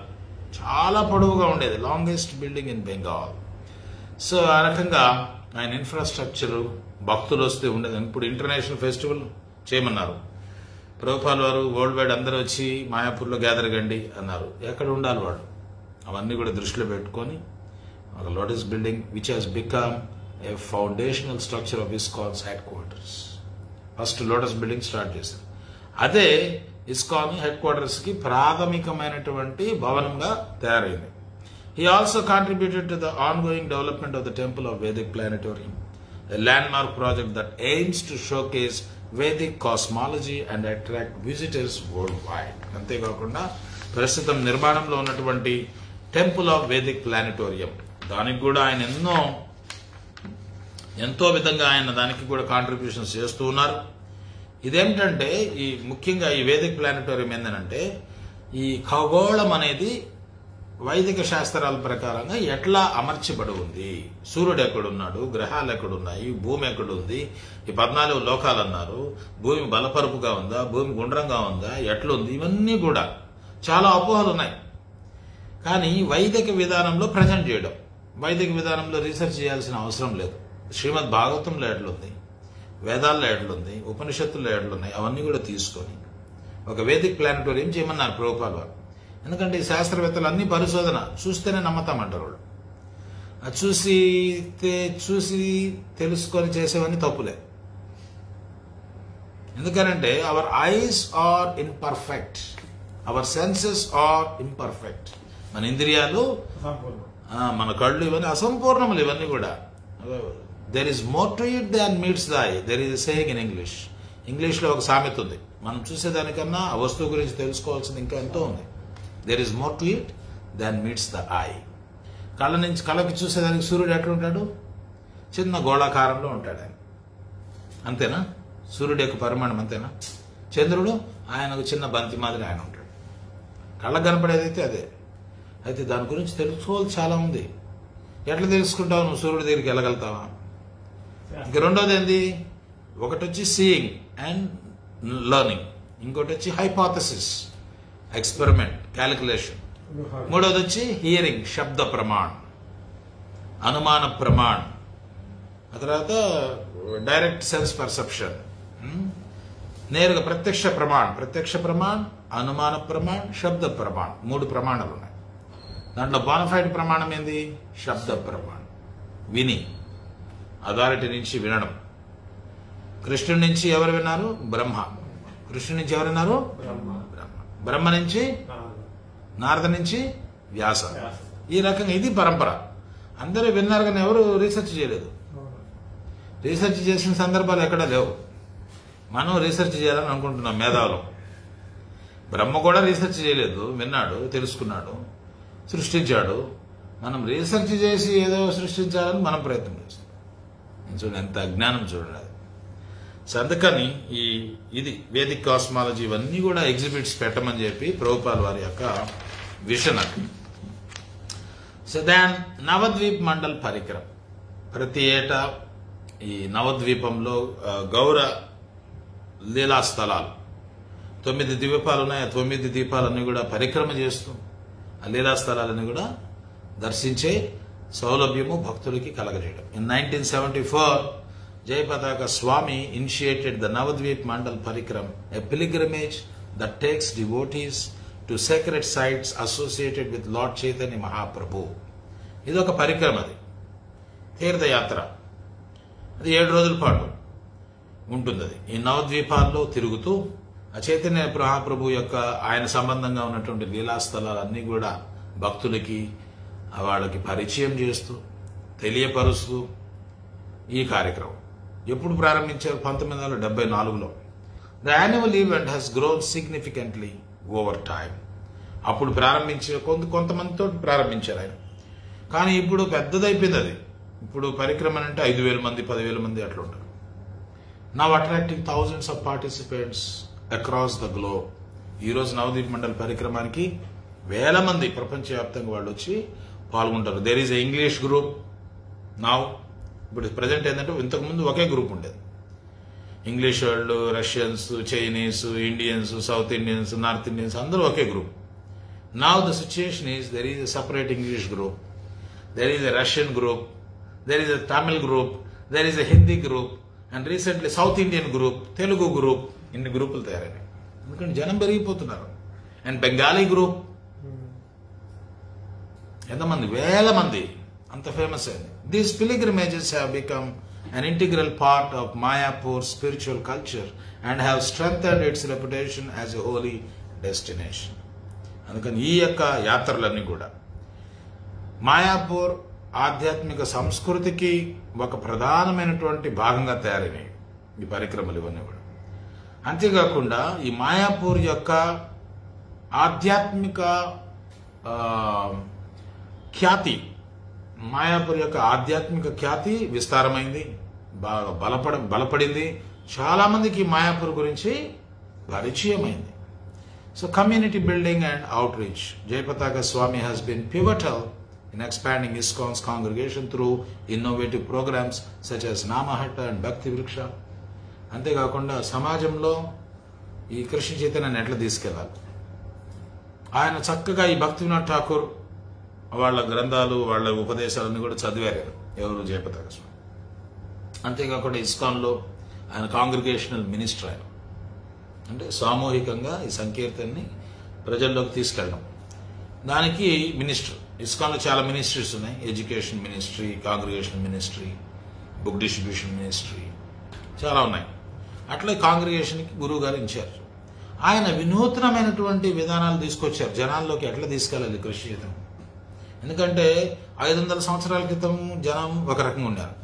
చాలా పొడవుగా ఉండేది. Longest building in Bengal. So ఆ రకంగా ఆయన ఇన్ఫ్రాస్ట్రక్చర్, భక్తులు వస్తే ఉండేది. ఇప్పుడు ఇంటర్నేషనల్ ఫెస్టివల్ చేయమన్నారు ప్రభుపాల్ వారు. వరల్డ్ వైడ్ అందరూ వచ్చి మాయాపూర్లో గ్యాదర్ కండి అన్నారు. ఎక్కడ ఉండాలి వాళ్ళు? అవన్నీ కూడా దృష్టిలో పెట్టుకొని ఒక lotus building which has become a foundational structure of ISKCONs head quarters. First lotus building start చేశారు. అదే ఇస్కాన్ హెడ్ క్వార్టర్స్ కి ప్రాథమికమైనటువంటి భవనంగా తయారైంది. He also contributed to the ongoing development of the Temple of Vedic Planetarium, a landmark project that aims to showcase Vedic cosmology and attract visitors worldwide. అంతేకాకుండా ప్రస్తుతం నిర్మాణంలో ఉన్నటువంటి temple of Vedic planetarium, దానికి కూడా ఆయన ఎంతో విధంగా ఆయన దానికి కూడా కాంట్రిబ్యూషన్స్ చేస్తూ ఉన్నారు. ఇదేమిటంటే ముఖ్యంగా ఈ వేదిక్ ప్లానెటోరియం ఏంటంటే ఈ ఖగోళం అనేది వైదిక శాస్త్రాల ప్రకారంగా ఎట్లా అమర్చబడి ఉంది, సూర్యుడు ఎక్కడున్నాడు, గ్రహాలు ఎక్కడున్నాయి, భూమి ఎక్కడుంది, ఈ 14 లోకాలు అన్నారు, భూమి బలపరుపుగా ఉందా, భూమి గుండ్రంగా ఉందా, ఎట్లుంది, ఇవన్నీ కూడా చాలా అపోహలు ఉన్నాయి. కానీ వైదిక విధానంలో ప్రజెంట్ చేయడం, వైదిక విధానంలో రీసెర్చ్ చేయాల్సిన అవసరం లేదు. శ్రీమద్ భాగవతంలో ఎట్లుంది, వేదాల్లో ఎట్లుంది, ఉపనిషత్తుల్లో ఎట్లున్నాయి, అవన్నీ కూడా తీసుకొని ఒక వేదిక్ ప్లానెటోరియం చేయమన్నారు ప్రభుపాల్ వారు. ఎందుకంటే ఈ శాస్త్రవేత్తలు అన్ని పరిశోధన చూస్తేనే నమ్మతామంటారు వాళ్ళు. అది చూసి తెలుసుకొని చేసేవన్నీ తప్పులే. ఎందుకనంటే our eyes are imperfect, our senses are imperfect. మన ఇంద్రియాలు, మన కళ్ళు ఇవన్నీ అసంపూర్ణములు. ఇవన్నీ కూడా there is more to it than meets the eye, there is saying in English. ఇంగ్లీష్లో ఒక సామెత ఉంది, మనం చూసేదానికన్నా ఆ వస్తువు గురించి తెలుసుకోవాల్సింది ఇంకా ఎంతో ఉంది. There is more to it than meets the eye. కళ్ళకి చూసేదానికి సూర్యుడు ఎట్లుంటాడు, చిన్న గోళాకారంలో ఉంటాడు ఆయన, అంతేనా? సూర్యుడు యొక్క పరిమాణం అంతేనా? చంద్రుడు ఆయనకు చిన్న బంతి మాదిరి ఆయన ఉంటాడు. కళ్ళకు కనపడేదైతే అదే. అయితే దాని గురించి తెలుసుకోవాలి చాలా ఉంది. ఎట్లా తెలుసుకుంటావు? నువ్వు సూర్యుడి దగ్గరికి వెళ్ళగలుగుతావా? ఇంక రెండోది ఏంది? ఒకటి వచ్చి సీయింగ్ అండ్ లెర్నింగ్, ఇంకోటి వచ్చి హైపోథసిస్, ఎక్స్పెరిమెంట్, క్యాలిక్యులేషన్. మూడోది వచ్చి హియరింగ్, శబ్ద ప్రమాణ్, అనుమాన ప్రమాణ్. ఆ తర్వాత డైరెక్ట్ సెన్స్ పర్సెప్షన్, నేరుగా ప్రత్యక్ష ప్రమాణ్, అనుమాన ప్రమాణ్, శబ్ద ప్రమాణ్. 3 ప్రమాణాలు ఉన్నాయి. దాంట్లో బోనఫైడ్ ప్రమాణం ఏంది? శబ్ద ప్రమాణం, విని, అథారిటీ నుంచి వినడం. కృష్ణుడి నుంచి ఎవరు విన్నారు? బ్రహ్మ. కృష్ణుడి నుంచి ఎవరు విన్నారు? బ్రహ్మ నుంచి నారద నుంచి వ్యాస. ఈ రకంగా ఇది పరంపర. అందరూ విన్నారు కానీ ఎవరు రీసెర్చ్ చేయలేదు. రీసెర్చ్ చేసిన సందర్భాలు ఎక్కడా లేవు. మనం రీసెర్చ్ చేయాలని అనుకుంటున్నాం మేధావులు. బ్రహ్మ కూడా రీసెర్చ్ చేయలేదు, విన్నాడు, తెలుసుకున్నాడు, సృష్టించాడు. మనం రీసెర్చ్ చేసి ఏదో సృష్టించాలని మనం ప్రయత్నం చేస్తాం. చూడండి ఎంత అజ్ఞానం చూడండి. సో అందుకని ఇది వేదిక్ కాస్మాలజీ ఇవన్నీ కూడా ఎగ్జిబిట్స్ పెట్టమని చెప్పి ప్రభుపాల్ వారి యొక్క విషన్ అది. సో దాన్ నవద్వీప్ మండల్ పరిక్రమ, ప్రతి ఏటా ఈ నవద్వీపంలో గౌర లీలా స్థలాలు 9 ద్వీపాలు ఉన్నాయి. ఆ 9 ద్వీపాలన్నీ కూడా పరిక్రమ చేస్తూ ఆ లీలా స్థలాలన్నీ కూడా దర్శించే సౌలభ్యము భక్తులకి కలగజేయడం. In 1974 Jayapataka Swami initiated the Navadvip Mandal Parikram, a pilgrimage that takes devotees to sacred sites associated with Lord Chaitanya Mahaprabhu. ఇది ఒక పరిక్రమ, అది తీర్థయాత్ర. అది 7 రోజుల పాటు ఉంటుంది. అది ఈ నవద్వీపాల్లో తిరుగుతూ ఆ చైతన్య మహాప్రభు యొక్క ఆయన సంబంధంగా ఉన్నటువంటి లీలాస్థలాలన్నీ కూడా భక్తులకి వాళ్ళకి పరిచయం చేస్తూ తెలియపరుస్తూ ఈ కార్యక్రమం ఎప్పుడు ప్రారంభించారు? 1974లో. The annual event has grown significantly over time. అప్పుడు ప్రారంభించే కొంతమందితో ప్రారంభించారు ఆయన, కానీ ఇప్పుడు పెద్దదైపోయింది అది. ఇప్పుడు పరిక్రమ అంటే 5,000 మంది 10,000 మంది అట్లా ఉంటారు. Now attracting thousands of participates across the globe. ఈరోజు నవద్వీప్ మండల్ పరిక్రమానికి 1000 మంది ప్రపంచవ్యాప్తంగా వాళ్ళు వచ్చి పాల్గొంటారు. There is a English group now. ఇప్పుడు ప్రజెంట్ ఏంటంటే ఇంతకుముందు ఒకే గ్రూప్ ఉండేది. ఇంగ్లీష్ వాళ్ళు, Russians, Chinese, Indians, south Indians, north Indians అందరూ ఒకే group. Now the situation is there is a separate English group, there is a Russian group, there is a Tamil group, there is a Hindi group, and recently south Indian group, Telugu group. ఇన్ని గ్రూపులు తయారైనాయి ఎందుకంటే జనం పెరిగిపోతున్నారు. And Bengali group ఎంతమంది? 1000 మంది, అంత famous అయింది. These pilgrimages have become an integral part of Mayapur's spiritual culture and have strengthened its reputation as a holy destination. అందుకని ఈ యొక్క యాత్రలన్నీ కూడా మాయాపూర్ ఆధ్యాత్మిక సంస్కృతికి ఒక ప్రధానమైనటువంటి భాగంగా తయారైనవి ఈ పరిక్రమలు ఇవన్నీ కూడా. అంతేకాకుండా ఈ మాయాపూర్ యొక్క ఆధ్యాత్మిక ఖ్యాతి, మాయాపూర్ యొక్క ఆధ్యాత్మిక ఖ్యాతి విస్తారమైంది, బాగా బలపడింది. చాలా మందికి మాయాపూర్ గురించి పరిచయమైంది. So community building and outreach. Jayapataka Swami has been pivotal in expanding ISKCON's congregation through innovative programs such as Namahatta and Bhakti Vriksha. అంతేకాకుండా సమాజంలో ఈ కృష్ణ చైతన్యాన్ని ఎట్లా తీసుకెళ్ళాలి, ఆయన చక్కగా ఈ భక్తి వినోద్ ఠాకూర్ వాళ్ళ గ్రంథాలు, వాళ్ళ ఉపదేశాలన్నీ కూడా చదివారు ఎవరు, జయపతాక స్వామి. అంతేకాకుండా ఇస్కాన్లో ఆయన కాంగ్రిగేషనల్ మినిస్టర్, ఆయన అంటే సామూహికంగా ఈ సంకీర్తనని ప్రజల్లోకి తీసుకెళ్ళడం, దానికి మినిస్టర్. ఇస్కాన్లో చాలా మినిస్ట్రీస్ ఉన్నాయి, education ministry, congregation ministry, book distribution ministry, చాలా ఉన్నాయి. అట్లా కాంగ్రిగేషన్కి గురువు గారు ఇన్ఛార్జ్. ఆయన వినూత్నమైనటువంటి విధానాలు తీసుకొచ్చారు, జనాల్లోకి ఎట్లా తీసుకెళ్ళాలి కృషి చైతన్యం. ఎందుకంటే 500 సంవత్సరాల క్రితం జనం ఒక రకంగా ఉన్నారు,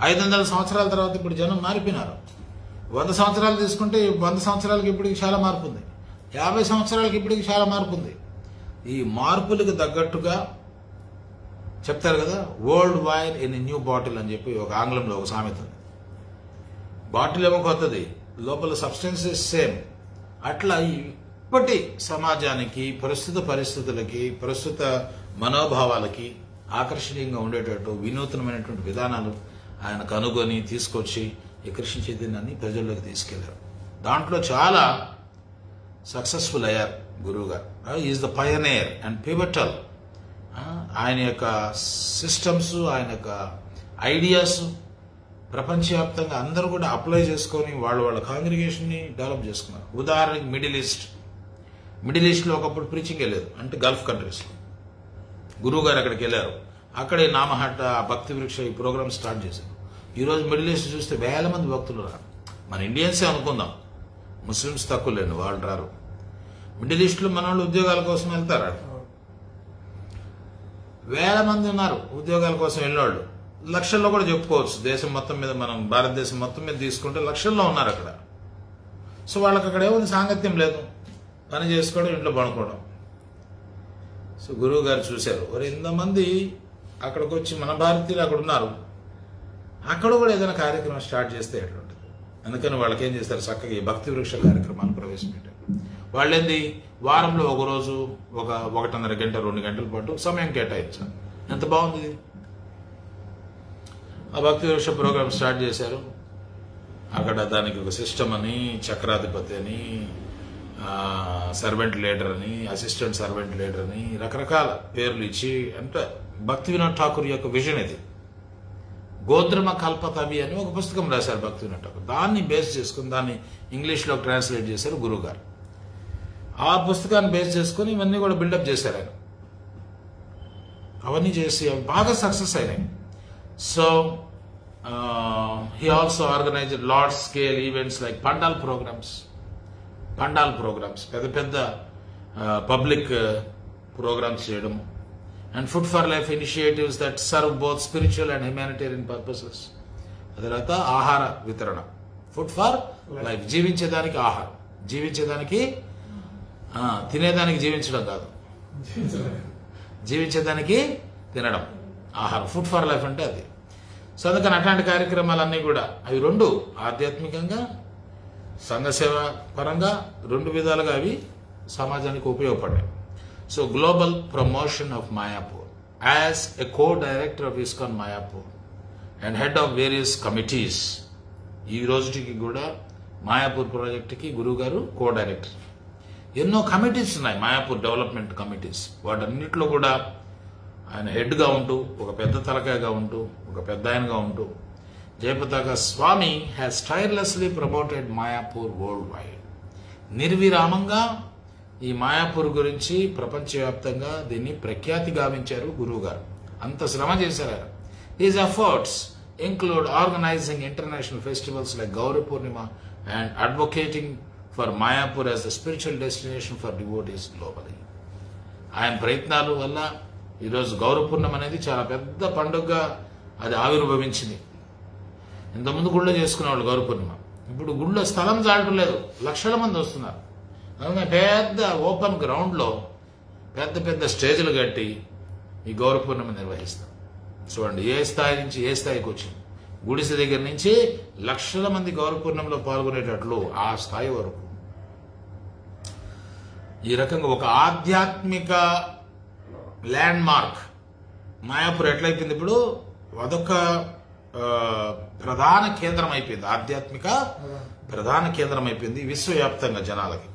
500 సంవత్సరాల తర్వాత ఇప్పుడు జనం మారిపోయినారు. 100 సంవత్సరాలు తీసుకుంటే 100 సంవత్సరాలకి ఇప్పటికి చాలా మార్పు ఉంది, 50 సంవత్సరాలకి ఇప్పటికి చాలా మార్పు ఉంది. ఈ మార్పులకు తగ్గట్టుగా చెప్తారు కదా, old wine in new bottle అని చెప్పి ఒక ఆంగ్లంలో ఒక సామెత ఉంది. బాటిల్ ఏమో కొత్తది, లోపల సబ్స్టెన్స్ సేమ్. అట్లా ఇప్పటి సమాజానికి, ప్రస్తుత పరిస్థితులకి, ప్రస్తుత మనోభావాలకి ఆకర్షణీయంగా ఉండేటట్టు వినూత్నమైనటువంటి విధానాలు ఆయన కనుగొని తీసుకొచ్చి ఈ కృష్ణ చైతన్యాన్ని ప్రజల్లోకి తీసుకెళ్లారు. దాంట్లో చాలా సక్సెస్ఫుల్ అయ్యారు గురువు గారు. Is the Pioneer and pivotal. ఆయన యొక్క సిస్టమ్స్, ఆయన యొక్క ఐడియాస్ ప్రపంచవ్యాప్తంగా అందరూ కూడా అప్లై చేసుకొని వాళ్ళ కాంగ్రిగేషన్ని డెవలప్ చేసుకున్నారు. ఉదాహరణకి మిడిల్ ఈస్ట్లో ఒకప్పుడు ప్రీచింగ్ వెళ్ళలేదు, అంటే గల్ఫ్ కంట్రీస్లో. గురువు గారు అక్కడికి వెళ్ళారు, అక్కడే నామహట్ట, భక్తి వృక్ష ఈ ప్రోగ్రామ్ స్టార్ట్ చేశారు. ఈరోజు మిడిల్ ఈస్ట్ చూస్తే వేల మంది భక్తులు రారు. మన ఇండియన్సే అనుకుందాం, ముస్లిమ్స్ తక్కువ లేండి, వాళ్ళు రారు. మిడిల్ ఈస్ట్లో మన వాళ్ళు ఉద్యోగాల కోసం వెళ్తారు, వేల మంది ఉన్నారు ఉద్యోగాల కోసం వెళ్ళేవాళ్ళు. లక్షల్లో కూడా చెప్పుకోవచ్చు, దేశం మొత్తం మీద, మనం భారతదేశం మొత్తం మీద తీసుకుంటే లక్షల్లో ఉన్నారు అక్కడ. సో వాళ్ళకి అక్కడ ఏముంది, సాంగత్యం లేదు, పని చేసుకోవడం, ఇంట్లో పడుకోవడం. సో గురువు గారు చూశారు, మరి ఇంతమంది అక్కడికి వచ్చి మన భారతీయులు అక్కడ ఉన్నారు, అక్కడ కూడా ఏదైనా కార్యక్రమం స్టార్ట్ చేస్తే ఎట్లుంటుంది. అందుకని వాళ్ళకి ఏం చేస్తారు, చక్కగా ఈ భక్తి వృక్ష కార్యక్రమాన్ని ప్రవేశపెట్టారు. వాళ్ళేంది, వారంలో ఒక రోజు 1.5 గంట 2 గంటల పాటు సమయం కేటాయించారు. ఎంత బాగుంది. ఆ భక్తి వృక్ష ప్రోగ్రామ్ స్టార్ట్ చేశారు. అక్కడ దానికి ఒక సిస్టమ్ అని, చక్రాధిపతి అని, సర్వెంట్ లీడర్ అని, అసిస్టెంట్ సర్వెంట్ లీడర్ అని రకరకాల పేర్లు ఇచ్చి, అంటే భక్తి వినోద్ ఠాకూర్ యొక్క విజన్ ఇది. గోద్రమ కల్పతవి అని ఒక పుస్తకం రాశారు భక్తి వినోద్ ఠాకూర్. దాన్ని బేస్ చేసుకుని దాన్ని ఇంగ్లీష్లో ట్రాన్స్లేట్ చేశారు గురువు గారు. ఆ పుస్తకాన్ని బేస్ చేసుకుని ఇవన్నీ కూడా బిల్డప్ చేశారు ఆయన. అవన్నీ చేసి అవి బాగా సక్సెస్ అయినాయి. So he also organised large scale events like pandal programmes, పెద్ద పెద్ద పబ్లిక్ ప్రోగ్రామ్స్ చేయడం, and food for life initiatives that serve both spiritual and humanitarian purposes. తర్వాత ఆహార వితరణ, ఫుడ్ ఫర్ లైఫ్, జీవించేదానికి ఆహారం, జీవించేదానికి, తినేదానికి జీవించడం కాదు, జీవించేదానికి తినడం, ఆహారం, ఫుడ్ ఫర్ లైఫ్ అంటే అది. సో అందుకని అట్లాంటి కార్యక్రమాలన్నీ కూడా అవి రెండు ఆధ్యాత్మికంగా, సంఘసేవ పరంగా, 2 విధాలుగా అవి సమాజానికి ఉపయోగపడ్డాయి. So global promotion of Mayapur as a co-director of ISKCON Mayapur and head of various committees. ఈ రోజుకి కూడా మాయాపూర్ ప్రాజెక్టుకి గురువు గారు co-director. ఎన్నో కమిటీస్ ఉన్నాయి, మాయాపూర్ డెవలప్మెంట్ కమిటీస్. వాటన్నిటిలో కూడా ఆయన హెడ్గా ఉంటూ, ఒక పెద్ద తలకాయగా ఉంటూ, ఒక పెద్ద ఆయనగా ఉంటూ, Jayapataka Swami has tirelessly promoted Mayapur worldwide. నిర్విరామంగా ఈ మాయాపూర్ గురించి ప్రపంచవ్యాప్తంగా దీన్ని ప్రఖ్యాతి గావించారు గురువు గారు. అంత శ్రమ చేశారు ఆయన. His efforts include organising international festivals like Gaura Purnima and advocating for Mayapur as the spiritual destination for devotees globally. ఆయన ప్రయత్నాల వల్ల ఈరోజు గౌర పూర్ణిమ అనేది చాలా పెద్ద పండుగగా అది ఆవిర్భవించింది. ఇంతకుముందు గుళ్ళో చేసుకునేవాళ్ళు గౌర పూర్ణిమ. ఇప్పుడు గుళ్ళో స్థలం చాలట్లేదు, లక్షల మంది వస్తున్నారు. అందుకని పెద్ద ఓపెన్ గ్రౌండ్లో పెద్ద పెద్ద స్టేజ్లు కట్టి ఈ గౌర పూర్ణిమ నిర్వహిస్తాం. చూడండి ఏ స్థాయి నుంచి ఏ స్థాయికి వచ్చింది. గుడిసె దగ్గర నుంచి లక్షల మంది గౌర పూర్ణిమలో పాల్గొనేటట్లు ఆ స్థాయి వరకు ఈ రకంగా ఒక ఆధ్యాత్మిక ల్యాండ్ మార్క్ మాయాపూర్ ఎట్లయిపోయింది. ఇప్పుడు అదొక ప్రధాన కేంద్రం అయిపోయింది, ఆధ్యాత్మిక ప్రధాన కేంద్రం అయిపోయింది విశ్వవ్యాప్తంగా జనాలకి.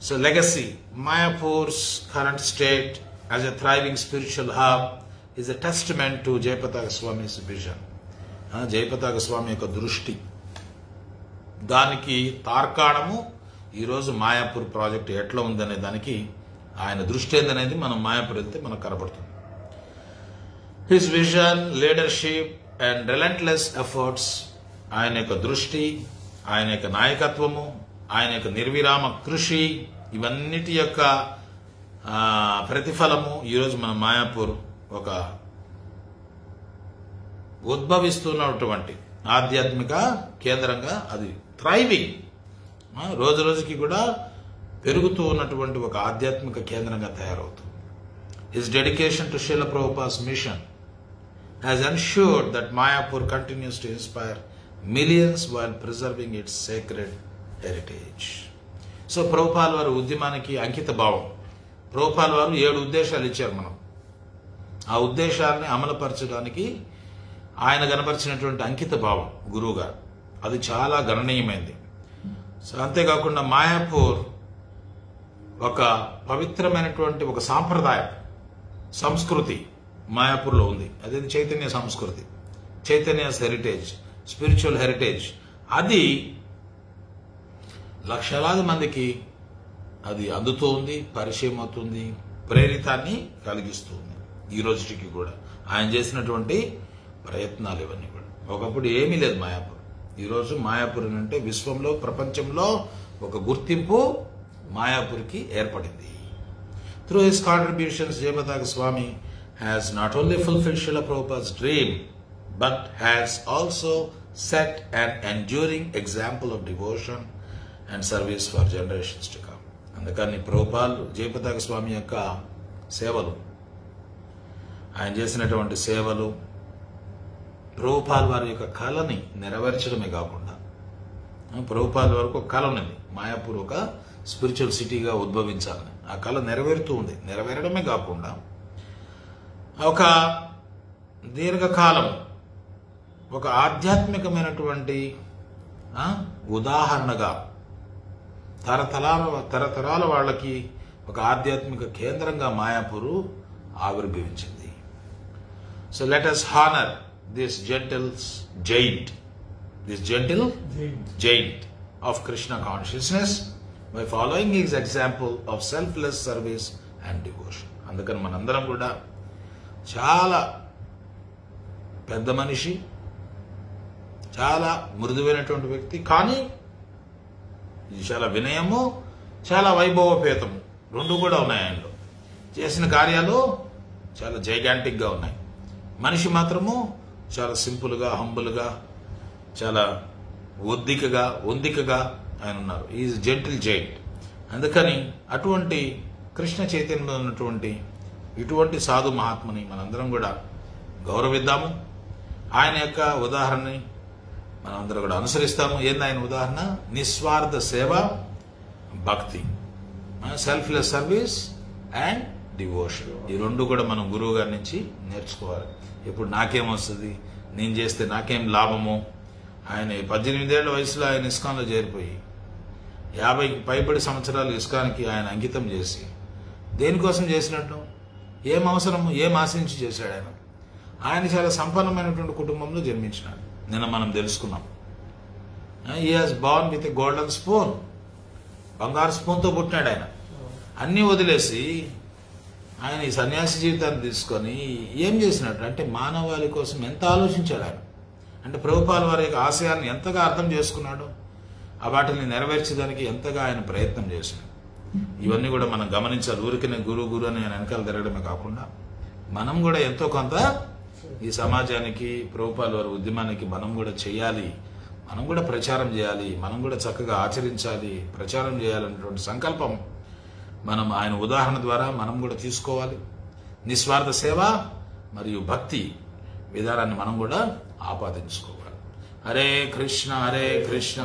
So legacy Mayapur's current state as a thriving spiritual hub is a testament to Jayapataka Swami's vision. Jayapataka Swami యొక్క దృష్టి, దానికి తార్కాణము ఈరోజు మాయాపూర్ ప్రాజెక్ట్ ఎట్లా ఉందనే దానికి ఆయన దృష్టి ఏందనేది మనం మాయాపూర్ వెళ్తే మనకు కనబడుతుంది. His vision, leadership and relentless efforts, ఆయన యొక్క దృష్టి, ఆయన యొక్క నాయకత్వము, ఆయన యొక్క నిర్విరామ కృషి, ఇవన్నిటి యొక్క ప్రతిఫలము ఈరోజు మన మాయాపూర్ ఒక ఉద్భవిస్తున్నటువంటి ఆధ్యాత్మిక కేంద్రంగా అది థ్రైవింగ్, రోజు రోజుకి కూడా పెరుగుతూ ఉన్నటువంటి ఒక ఆధ్యాత్మిక కేంద్రంగా తయారవుతుంది. His dedication to Srila Prabhupada's mission has ensured that Mayapur continues to inspire millions while preserving its sacred heritage. So Prabhupal వారి ఉద్యమానికి అంకిత భావం. ప్రభుపాల్ వారు 7 ఉద్దేశాలు ఇచ్చారు. మనం ఆ ఉద్దేశాలని అమలుపరచడానికి ఆయన కనపరిచినటువంటి అంకిత భావం గురువు గారు, అది చాలా గణనీయమైంది. సో అంతేకాకుండా మాయాపూర్ ఒక పవిత్రమైనటువంటి ఒక సాంప్రదాయం, సంస్కృతి మాయాపూర్లో ఉంది. అదే చైతన్య సంస్కృతి, చైతన్య హెరిటేజ్, స్పిరిచువల్ హెరిటేజ్. అది లక్షలాది మందికి అది అందుతూ ఉంది, పరిచయం అవుతుంది, ప్రేరితాన్ని కలిగిస్తుంది. ఈ రోజుకి కూడా ఆయన చేసినటువంటి ప్రయత్నాలు ఇవన్నీ కూడా. ఒకప్పుడు ఏమీ లేదు మాయాపూర్. ఈరోజు మాయాపూర్ అంటే విశ్వంలో, ప్రపంచంలో ఒక గుర్తింపు మాయాపూర్కి ఏర్పడింది. Through his contributions Jayapataka Swami has not only fulfilled Srila Prabhupada's dream, but has also set an enduring example of devotion and service for generations to come. అందుకని ప్రభుపాల్ జయపతాక స్వామి యొక్క సేవలు, ఆయన చేసినటువంటి సేవలు, ప్రభుపాల్ వారి యొక్క కళని నెరవేర్చడమే కాకుండా, ప్రభుపాల్ వారికి ఒక కళ ఉన్నది, మాయాపూర్ ఒక స్పిరిచువల్ సిటీగా ఉద్భవించాలని. ఆ కళ నెరవేరుతూ ఉంది. నెరవేరడమే కాకుండా ఒక దీర్ఘకాలం ఒక ఆధ్యాత్మికమైనటువంటి ఉదాహరణగా తరతరాల వాళ్ళకి ఒక ఆధ్యాత్మిక కేంద్రంగా మాయాపూర్ ఆవిర్భవించింది. So let us honor this gentle giant of Krishna consciousness by following his example of selfless service and devotion. అందుకని మనందరం కూడా చాలా పెద్ద మనిషి, చాలా మృదువైనటువంటి వ్యక్తి, కానీ ఇది చాలా వినయము, చాలా వైభవపేతము రెండు కూడా ఉన్నాయి. ఆయనలో చేసిన కార్యాలు చాలా జైగాంటిక్గా ఉన్నాయి. మనిషి మాత్రము చాలా సింపుల్గా, హంబుల్గా, చాలా ఒందికగా ఆయన ఉన్నారు. Is gentle giant. అందుకని అటువంటి కృష్ణ చైతన్యంలో ఉన్నటువంటి ఇటువంటి సాధు మహాత్ముని మనందరం కూడా గౌరవిద్దాము. ఆయన యొక్క ఉదాహరణని మనందరం కూడా అనుసరిస్తాము. ఏంది ఆయన ఉదాహరణ? నిస్వార్థ సేవ, భక్తి, సెల్ఫ్లెస్ సర్వీస్ అండ్ డివోషన్. ఈ రెండు కూడా మనం గురువు గారి నుంచి నేర్చుకోవాలి. ఇప్పుడు నాకేమొస్తుంది, నేను చేస్తే నాకేం లాభము. ఆయన 18 ఏళ్ల వయసులో ఆయన ఇస్కాన్లో చేరిపోయి 50కి పైబడి సంవత్సరాలు ఇస్కాన్కి ఆయన అంకితం చేసి దేనికోసం చేసినట్టు, ఏం అవసరము, ఏం ఆశించి చేశాడు ఆయన? ఆయన చాలా సంపన్నమైనటువంటి కుటుంబంలో జన్మించినాడు. నిన్న మనం తెలుసుకున్నాం. He has Born with a golden spoon, బంగారు స్పూన్తో పుట్టినాడు ఆయన. అన్నీ వదిలేసి ఆయన ఈ సన్యాసి జీవితాన్ని తీసుకొని ఏం చేసినట్టు అంటే మానవాళి కోసం ఎంత ఆలోచించాడు ఆయన. అంటే ప్రభుపాల్ వారి యొక్క ఆశయాన్ని ఎంతగా అర్థం చేసుకున్నాడు, ఆ వాటిని నెరవేర్చడానికి ఎంతగా ఆయన ప్రయత్నం చేశాడు. ఇవన్నీ కూడా మనం గమనించాలి. ఊరికనే గురు అని ఆయన వెనకాల తిరగడమే కాకుండా మనం కూడా ఎంతో కొంత ఈ సమాజానికి ప్రభుపాల వారి ఉద్యమానికి మనం కూడా చేయాలి, మనం కూడా ప్రచారం చేయాలి, మనం కూడా చక్కగా ఆచరించాలి, ప్రచారం చేయాలనేటువంటి సంకల్పం మనం ఆయన ఉదాహరణ ద్వారా మనం కూడా తీసుకోవాలి. నిస్వార్థ సేవ మరియు భక్తి విధానాన్ని మనం కూడా ఆపాదించుకోవాలి. Hare Krishna Krishna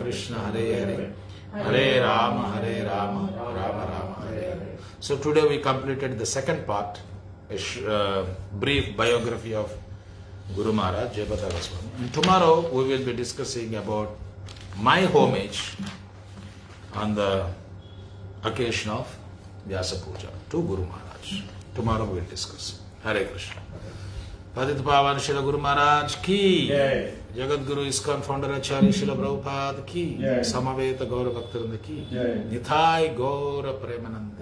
Krishna Hare Hare, Hare Rama Rama Rama Hare Hare. So today we completed the second part, a brief biography of Guru Maharaj Jayapataka Goswami. And tomorrow we will be discussing about my homage on the occasion of Vyasa Puja to Guru Maharaj. Tomorrow we will discuss. Hare Krishna. Padit Pavan Srila Guru Maharaj ki, Jagat Guru ISKCON founder Acharya Srila Prabhupada ki, Samaveta Gaura Bhaktivinoda ki, Nithai Gaura Premanande.